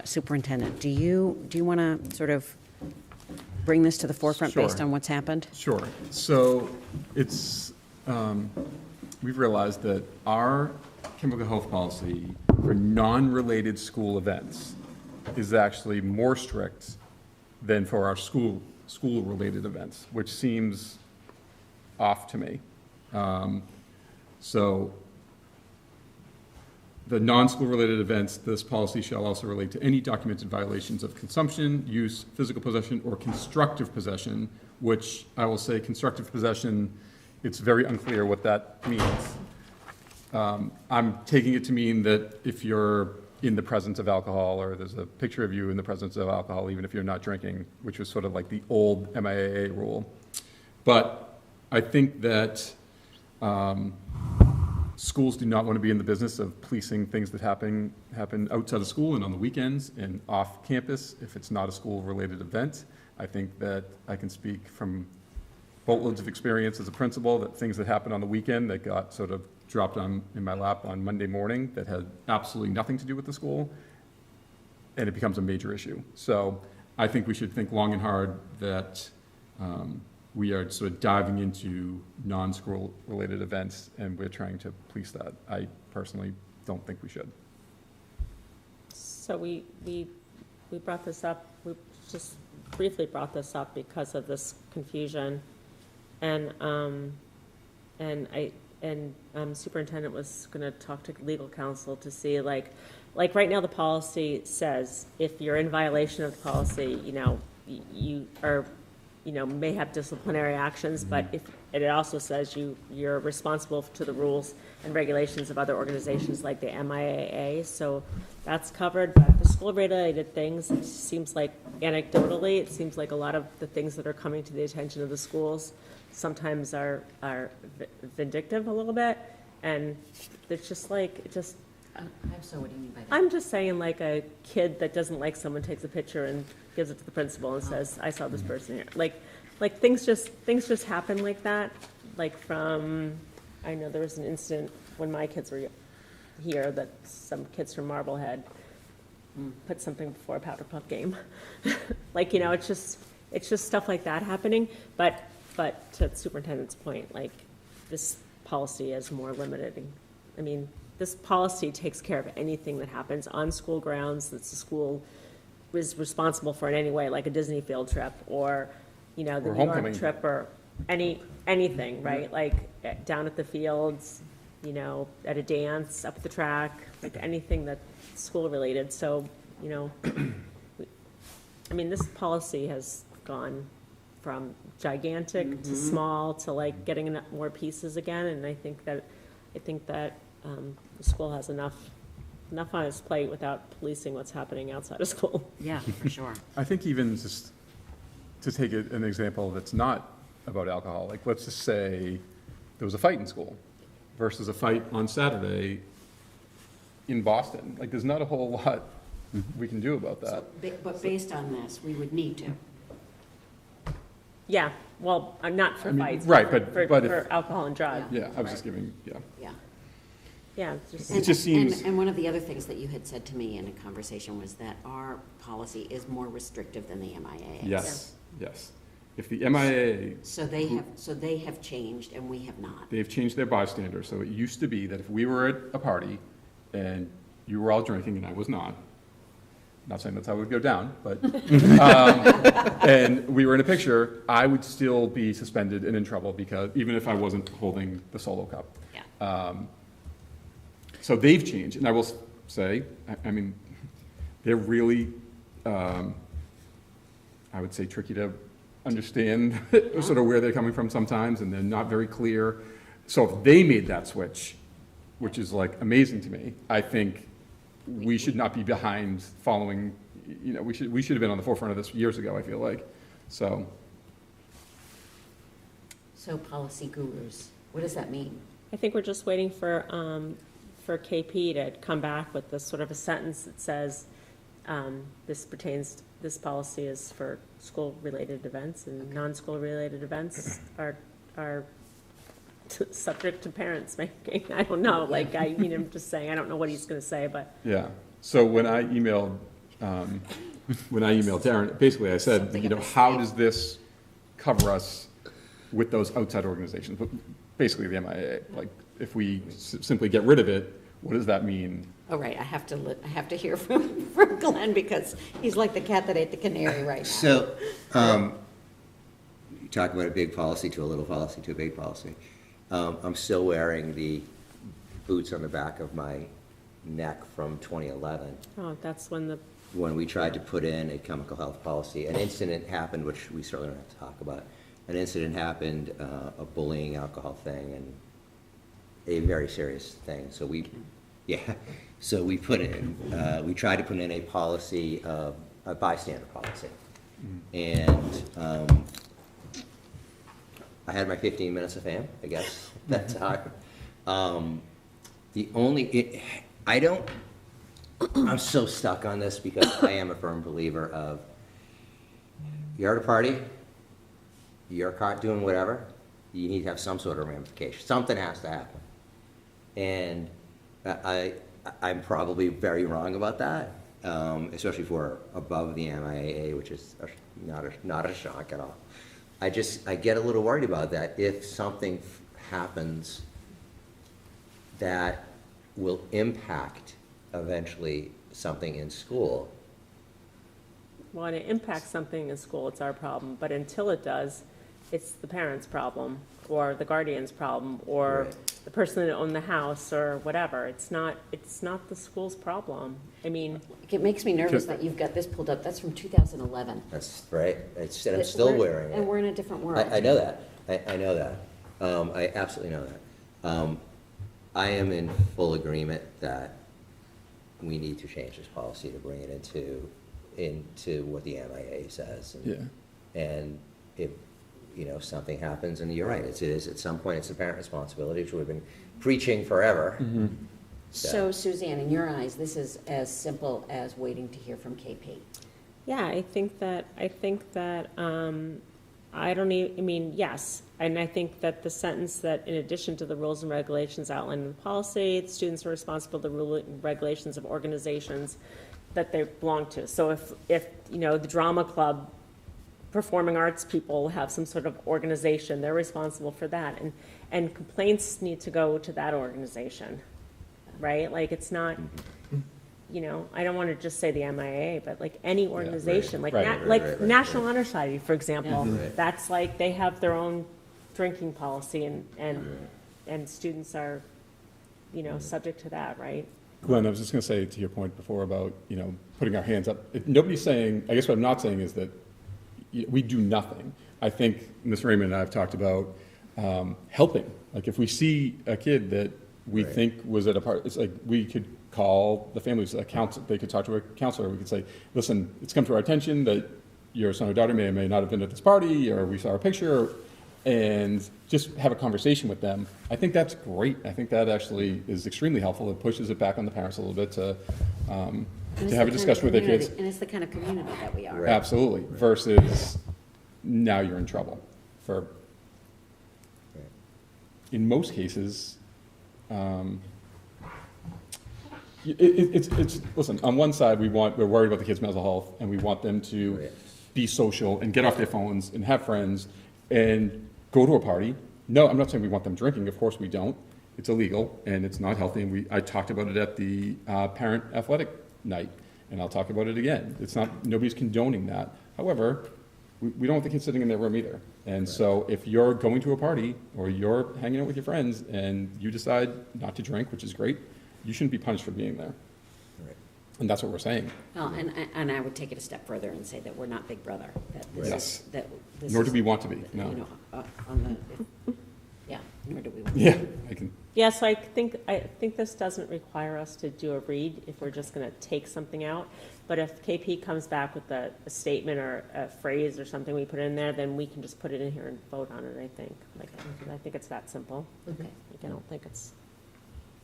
Superintendent, do you want to sort of bring this to the forefront based Sure. on what's happened? Sure. So it's, we've realized that our chemical health policy for non-related school events is actually more strict than for our school-related events, which seems off to me. So the non-school related events, this policy shall also relate to any documented violations of consumption, use, physical possession, or constructive possession, which I will say constructive possession, it's very unclear what that means. I'm taking it to mean that if you're in the presence of alcohol, or there's a picture of you in the presence of alcohol, even if you're not drinking, which was sort of like the old MIAA rule. But I think that schools do not want to be in the business of policing things that happen outside of school and on the weekends and off campus if it's not a school-related event. I think that I can speak from boatloads of experience as a principal that things that happened on the weekend that got sort of dropped in my lap on Monday morning that had absolutely nothing to do with the school, and it becomes a major issue. So I think we should think long and hard that we are sort of diving into non-school related events, and we're trying to police that. I personally don't think we should. So we brought this up, we just briefly brought this up because of this confusion. And superintendent was gonna talk to legal counsel to see, like right now the policy says if you're in violation of the policy, you are, may have disciplinary actions, but it also says you're responsible to the rules and regulations of other organizations like the MIAA, so that's covered. But the school-related things, it seems like anecdotally, it seems like a lot of the things that are coming to the attention of the schools sometimes are vindictive a little bit, and it's just like, So what do you mean by that? I'm just saying, like a kid that doesn't like someone takes a picture and gives it to the principal and says, I saw this person here. Like things just happen like that. Like I know there was an incident when my kids were here that some kids from Marblehead put something before a powder puff game. It's just stuff like that happening. But to the superintendent's point, like this policy is more limited. I mean, this policy takes care of anything that happens on school grounds that the school is responsible for in any way, like a Disney field trip or, the New York homecoming. trip or anything, right? Like down at the fields, you know, at a dance, up the track, like anything that's school-related. So, you know, I mean, this policy has gone from gigantic to small to like getting more pieces again, and I think that the school has enough on its plate without policing what's happening outside of school. Yeah, for sure. I think even just to take an example that's not about alcohol, like let's just say there was a fight in school versus a fight on Saturday in Boston. Like there's not a whole lot we can do about that. But based on this, we would need to. Yeah, well, not for fights. Right, but but for alcohol and drugs. Yeah, I was just giving, yeah. Yeah. Yeah. It just seems. And one of the other things that you had said to me in a conversation was that our policy is more restrictive than the MIA. Yes, yes. If the MIA. So they have changed and we have not. They've changed their bystander. So it used to be that if we were at a party and you were all drinking and I was not saying that's how it would go down, but, and we were in a picture, I would still be suspended and in trouble because, even if I wasn't holding the solo cup. Yeah. So they've changed, and I will say, I mean, they're really, I would say, tricky to understand sort of where they're coming from sometimes, and they're not very clear. So if they made that switch, which is like amazing to me, I think we should not be behind following, you know, we should have been on the forefront of this years ago, I feel like, so. So policy gurus, what does that mean? I think we're just waiting for KP to come back with this sort of a sentence that says, this policy is for school-related events, and non-school-related events are subject to parents making. I don't know, like, I'm just saying, I don't know what he's gonna say, but. Yeah, so when I emailed Darren, basically I said, you know, how does this cover us with those outside organizations? But basically the MIA, like, if we simply get rid of it, what does that mean? Oh, right, I have to hear from Glenn because he's like the cat that ate the canary right now. So, you talk about a big policy to a little policy to a big policy. I'm still wearing the boots on the back of my neck from 2011. Oh, that's when we tried to put in a chemical health policy. An incident happened, which we certainly don't have to talk about. An incident happened, a bullying alcohol thing, and a very serious thing. So we put in, we tried to put in a policy, a bystander policy. And I had my 15 minutes of fame, I guess. That's how I'm so stuck on this because I am a firm believer of, you're at a party, you're caught doing whatever, you need to have some sort of ramification. Something has to happen. And I'm probably very wrong about that, especially if we're above the MIAA, which is not a shock at all. I get a little worried about that. If something happens that will impact eventually something in school. Well, when it impacts something in school, it's our problem, but until it does, it's the parent's problem, or the guardian's problem, or the person that owned the house, or whatever. It's not the school's problem. I mean. It makes me nervous that you've got this pulled up. That's from 2011. That's right. And I'm still wearing it. And we're in a different world. I know that. I know that. I absolutely know that. I am in full agreement that we need to change this policy to bring it into what the MIA says. And if, you know, something happens, and you're right, it is at some point, it's the parent responsibility, which we've been preaching forever. Mm-hmm. So Suzanne, in your eyes, this is as simple as waiting to hear from KP. Yeah, I think that, yes. And I think that the sentence that in addition to the rules and regulations outlined in the policy, the students are responsible for the rules and regulations of organizations that they belong to. So if you know, the drama club, performing arts people have some sort of organization, they're responsible for that. And complaints need to go to that organization, right? Like, it's not, you know, I don't want to just say the MIA, but like any organization, like National Honor Society, for example, that's like, they have their own drinking policy, and students are, subject to that, right? Glenn, I was just going to say to your point before about, putting our hands up. Nobody's saying, I guess what I'm not saying is that we do nothing. I think Ms. Raymond and I have talked about helping. Like if we see a kid that we think was at a party, it's like we could call the families, they could talk to a counselor. We could say, listen, it's come to our attention that your son or daughter may or may not have been at this party, or we saw a picture, and just have a conversation with them. I think that's great. I think that actually is extremely helpful. It pushes it back on the parents a little bit to have a discussion with their kids. And it's the kind of community that we are. Right. Absolutely. Right. Versus now you're in trouble. In most cases, listen, on one side we're worried about the kids' mental health, and we want them to be social and get off their phones and have friends and go to a party. No, I'm not saying we want them drinking. Of course we don't. It's illegal and it's not healthy. And I talked about it at the parent athletic night, and I'll talk about it again. Nobody's condoning that. However, we don't want the kids sitting in their room either. And so if you're going to a party or you're hanging out with your friends and you decide not to drink, which is great, you shouldn't be punished for being there. Right. And that's what we're saying. Well, and I would take it a step further and say that we're not Big Brother. That this Yes. is, that this Nor is, do we want to be, no. Nor do we want to Yeah, be. Yeah, so I think this doesn't require us to do a read if we're just going to take something out. But if KP comes back with a statement or a phrase or something we put in there, then we can just put it in here and vote on it, I think. I think it's that simple. Okay. I don't think it's...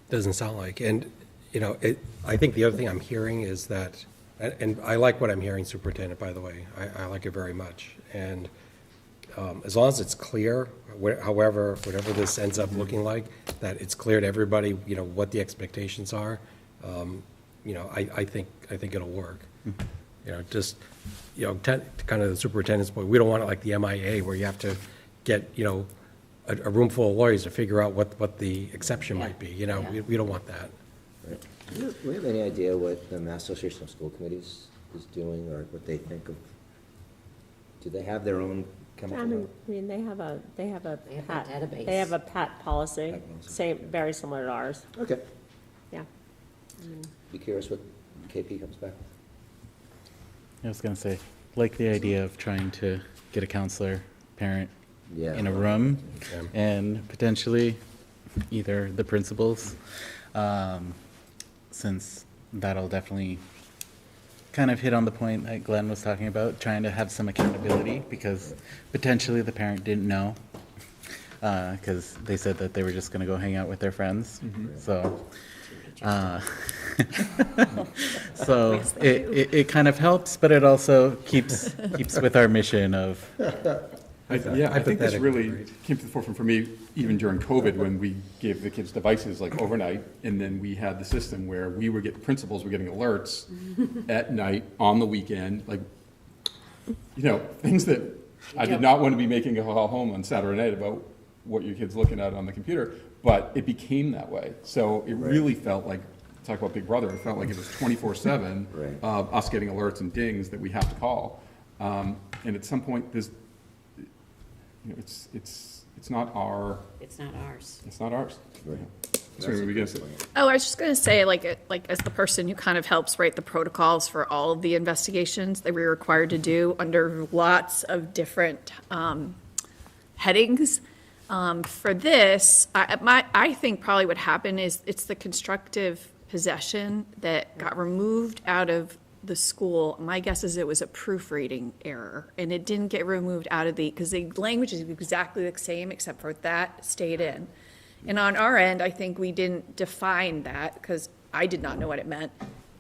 Doesn't sound like. And, I think the other thing I'm hearing is that, and I like what I'm hearing, Superintendent, by the way. I like it very much. And as long as it's clear, whatever this ends up looking like, that it's clear to everybody, what the expectations are, I think it'll work. Kind of the superintendent's point, we don't want it like the MIA where you have to get, a room full of lawyers to figure out what the exception might be. We don't want that. Right. Do we have any idea what the Mass Association of School Committees is doing, or what they think of? Do they have their own chemical? I mean, they have a PAT database. They have a PAT policy, very similar to ours. Okay. Yeah. Be curious what KP comes back with. I was going to say, like the idea of trying to get a counselor, parent in a room, and potentially either the principals, since that'll definitely kind of hit on the point that Glenn was talking about, trying to have some accountability, because potentially the parent didn't know, because they said that they were just going to go hang out with their friends. So so it kind of helps, but it also keeps with our mission of. I think this really came to the forefront for me even during COVID, when we gave the kids devices like overnight, and then we had the system where principals were getting alerts at night on the weekend, things that I did not want to be making a call home on Saturday night about what your kid's looking at on the computer, but it became that way. So it really felt like, talk about Big Brother, it felt like it was 24/7 of us getting alerts and dings that we have to call. And at some point, it's not our. It's not ours. It's not ours. Right. Sorry, what were we gonna say? Oh, I was just going to say, as the person who kind of helps write the protocols for all of the investigations that we're required to do under lots of different headings. For this, I think probably what happened is it's the constructive possession that got removed out of the school. My guess is it was a proofreading error, and it didn't get removed out of because the language is exactly the same except for that stayed in. And on our end, I think we didn't define that because I did not know what it meant.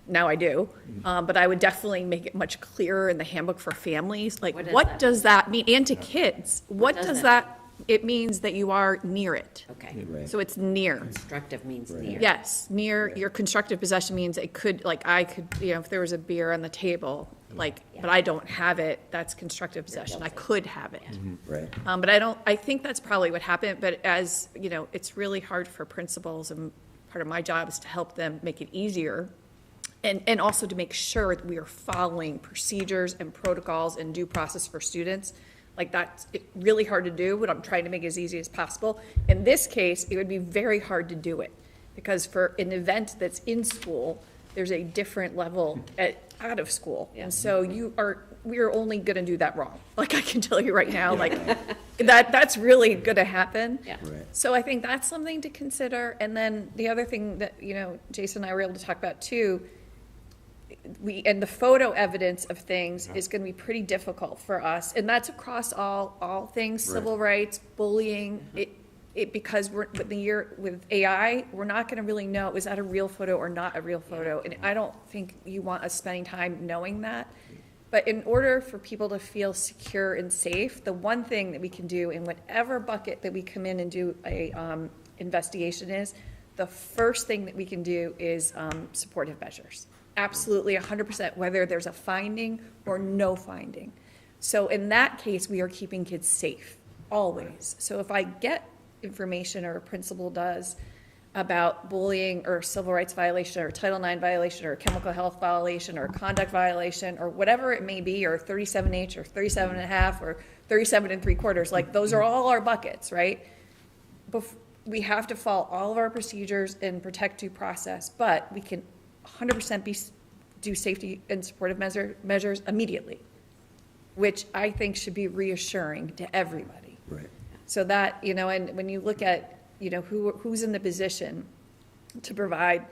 Now I do, but I would definitely make it much clearer in the handbook for families. Like, what does that mean? And to kids, what does that? It means that you are near it. Okay. Right. So it's near. Constructive means near. Yes, near. Your constructive possession means it could, I could, if there was a beer on the table, but I don't have it, that's constructive possession. I could have it. Right. But I think that's probably what happened. But as, it's really hard for principals, and part of my job is to help them make it easier. And also to make sure that we are following procedures and protocols and due process for students. Like, that's really hard to do, but I'm trying to make it as easy as possible. In this case, it would be very hard to do it, because for an event that's in school, there's a different level out of school. And so we're only gonna do that wrong. Like, I can tell you right now, like, that's really gonna happen. Yeah. Right. So I think that's something to consider. And then the other thing that, Jason and I were able to talk about too, and the photo evidence of things is going to be pretty difficult for us, and that's across all things, civil rights, bullying. Because with AI, we're not going to really know, is that a real photo or not a real photo? And I don't think you want us spending time knowing that. But in order for people to feel secure and safe, the one thing that we can do in whatever bucket that we come in and do a investigation is, the first thing that we can do is supportive measures. Absolutely, 100%, whether there's a finding or no finding. So in that case, we are keeping kids safe, always. So if I get information, or a principal does, about bullying or civil rights violation or Title IX violation or chemical health violation or conduct violation or whatever it may be, or 37H or 37.5 or 37 3/4, like, those are all our buckets, right? We have to follow all of our procedures and protect due process, but we can 100% do safety and supportive measures immediately, which I think should be reassuring to everybody. Right. So that, and when you look at, who's in the position to provide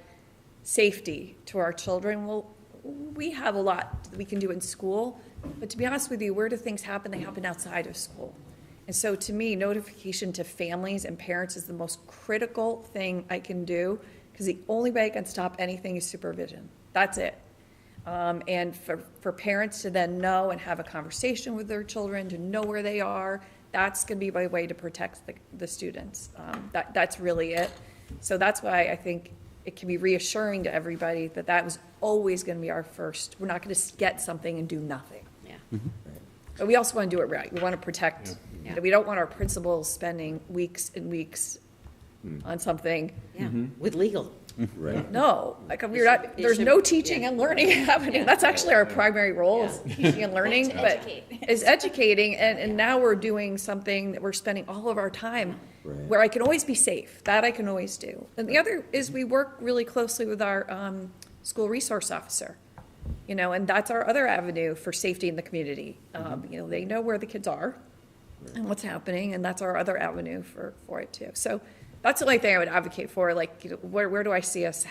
safety to our children, well, we have a lot that we can do in school, but to be honest with you, where do things happen? They happen outside of school. And so to me, notification to families and parents is the most critical thing I can do, because the only way I can stop anything is supervision. That's it. And for parents to then know and have a conversation with their children, to know where they are, that's going to be my way to protect the students. That's really it. So that's why I think it can be reassuring to everybody that was always going to be our first. We're not going to get something and do nothing. Yeah. But we also want to do it right. We want to protect. Yeah. We don't want our principals spending weeks and weeks on something. Yeah, with legal. Right. No, like, there's no teaching and learning happening. That's actually our primary role, is teaching and learning, but is educating. And now we're doing something that we're spending all of our time where I can always be safe. That I can always do. And the other is we work really closely with our school resource officer, and that's our other avenue for safety in the community. They know where the kids are and what's happening, and that's our other avenue for it too. So that's the only thing I would advocate for. Like, where do I see us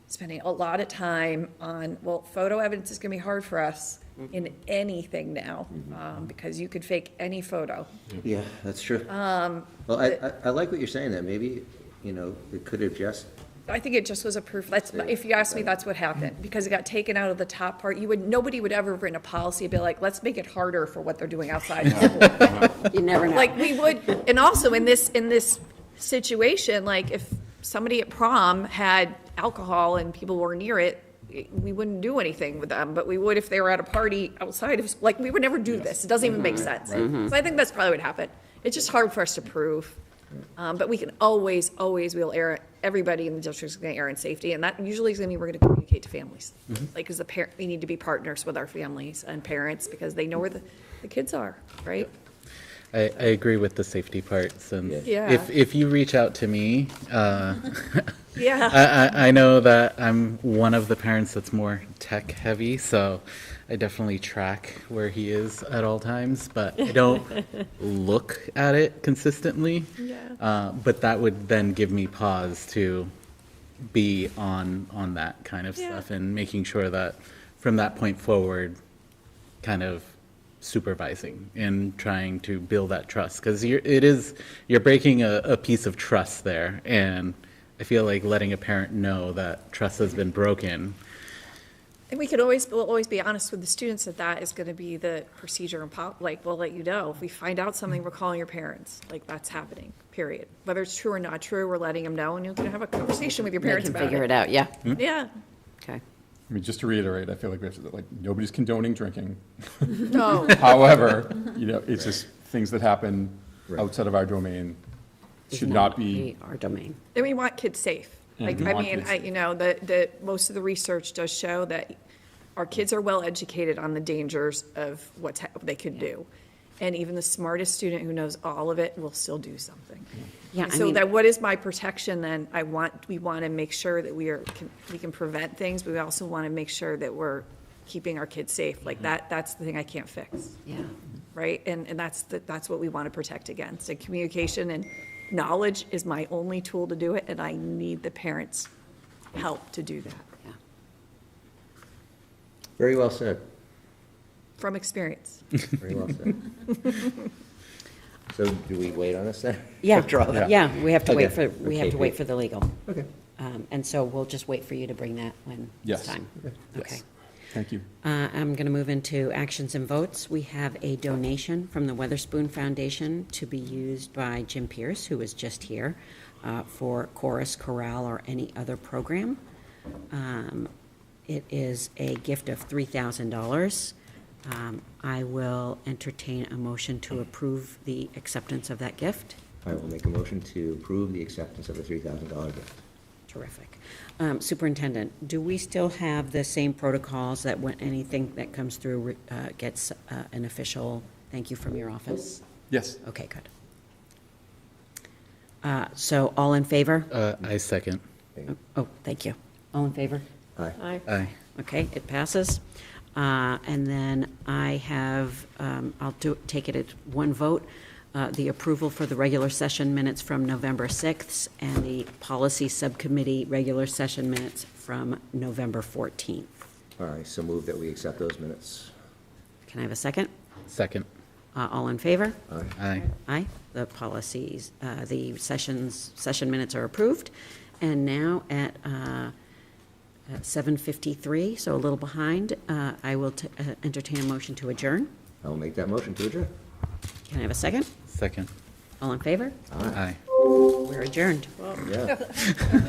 spending a lot of time on, photo evidence is going to be hard for us in anything now, because you could fake any photo. Yeah, that's true. Well, I like what you're saying, that maybe, it could have just. I think it just was a proof. If you ask me, that's what happened, because it got taken out of the top part. Nobody would ever have written a policy and be like, let's make it harder for what they're doing outside of school. You never know. Like, we would, and also in this situation, like, if somebody at prom had alcohol and people were near it, we wouldn't do anything with them, but we would if they were at a party outside of, like, we would never do this. It doesn't even make sense. So I think that's probably what happened. It's just hard for us to prove. But we can always, we'll err, everybody in the district is going to err in safety, and that usually is going to mean we're going to communicate to families. Like, as we need to be partners with our families and parents, because they know where the kids are, right? I agree with the safety parts, and Yeah. if you reach out to me, Yeah. I know that I'm one of the parents that's more tech heavy, so I definitely track where he is at all times, but I don't look at it consistently. Yeah. But that would then give me pause to be on that kind of stuff, and making sure that from that point forward, kind of supervising and trying to build that trust, because you're breaking a piece of trust there, and I feel like letting a parent know that trust has been broken. And we'll always be honest with the students that is going to be the procedure, and we'll let you know. If we find out something, we're calling your parents. Like, that's happening, period. Whether it's true or not true, we're letting them know, and you're going to have a conversation with your parents about it. Figure it out, yeah. Yeah. Okay. I mean, just to reiterate, I feel like we have to, nobody's condoning drinking. No. However, it's just things that happen outside of our domain should not be. Our domain. And we want kids safe. Like, we I want mean, kids most of the research does show that our kids are well educated on the dangers of what they could do. And even the smartest student who knows all of it will still do something. Yeah, And I so mean- that, what is my protection then? We want to make sure that we can prevent things, but we also want to make sure that we're keeping our kids safe. Like that's the thing I can't fix. Yeah. Right? And that's what we want to protect against. And communication and knowledge is my only tool to do it, and I need the parents' help to do that. Yeah. Very well said. From experience. Very well said. So do we wait on this then? Yeah, After all that? yeah, we have to wait Okay. for, we have to wait for the legal. Okay. And so we'll just wait for you to bring that when Yes. it's time. Yes. Okay. Thank you. I'm going to move into actions and votes. We have a donation from the Weatherspoon Foundation to be used by Jim Pierce, who was just here, for chorus, chorale, or any other program. It is a gift of $3,000. I will entertain a motion to approve the acceptance of that gift. I will make a motion to approve the acceptance of the $3,000 gift. Terrific. Superintendent, do we still have the same protocols that when anything that comes through gets an official thank you from your office? Yes. Okay, good. So all in favor? I second. Oh, thank you. All in favor? Aye. Aye. Okay, it passes. And then I have, take it at one vote, the approval for the regular session minutes from November 6th and the policy subcommittee regular session minutes from November 14th. All right, so move that we accept those minutes. Can I have a second? Second. All in favor? Aye. Aye. Aye. The policies, the session minutes are approved. And now at 7:53, so a little behind, I will entertain a motion to adjourn. I will make that motion to adjourn. Can I have a second? Second. All in favor? Aye. We're adjourned. Yeah.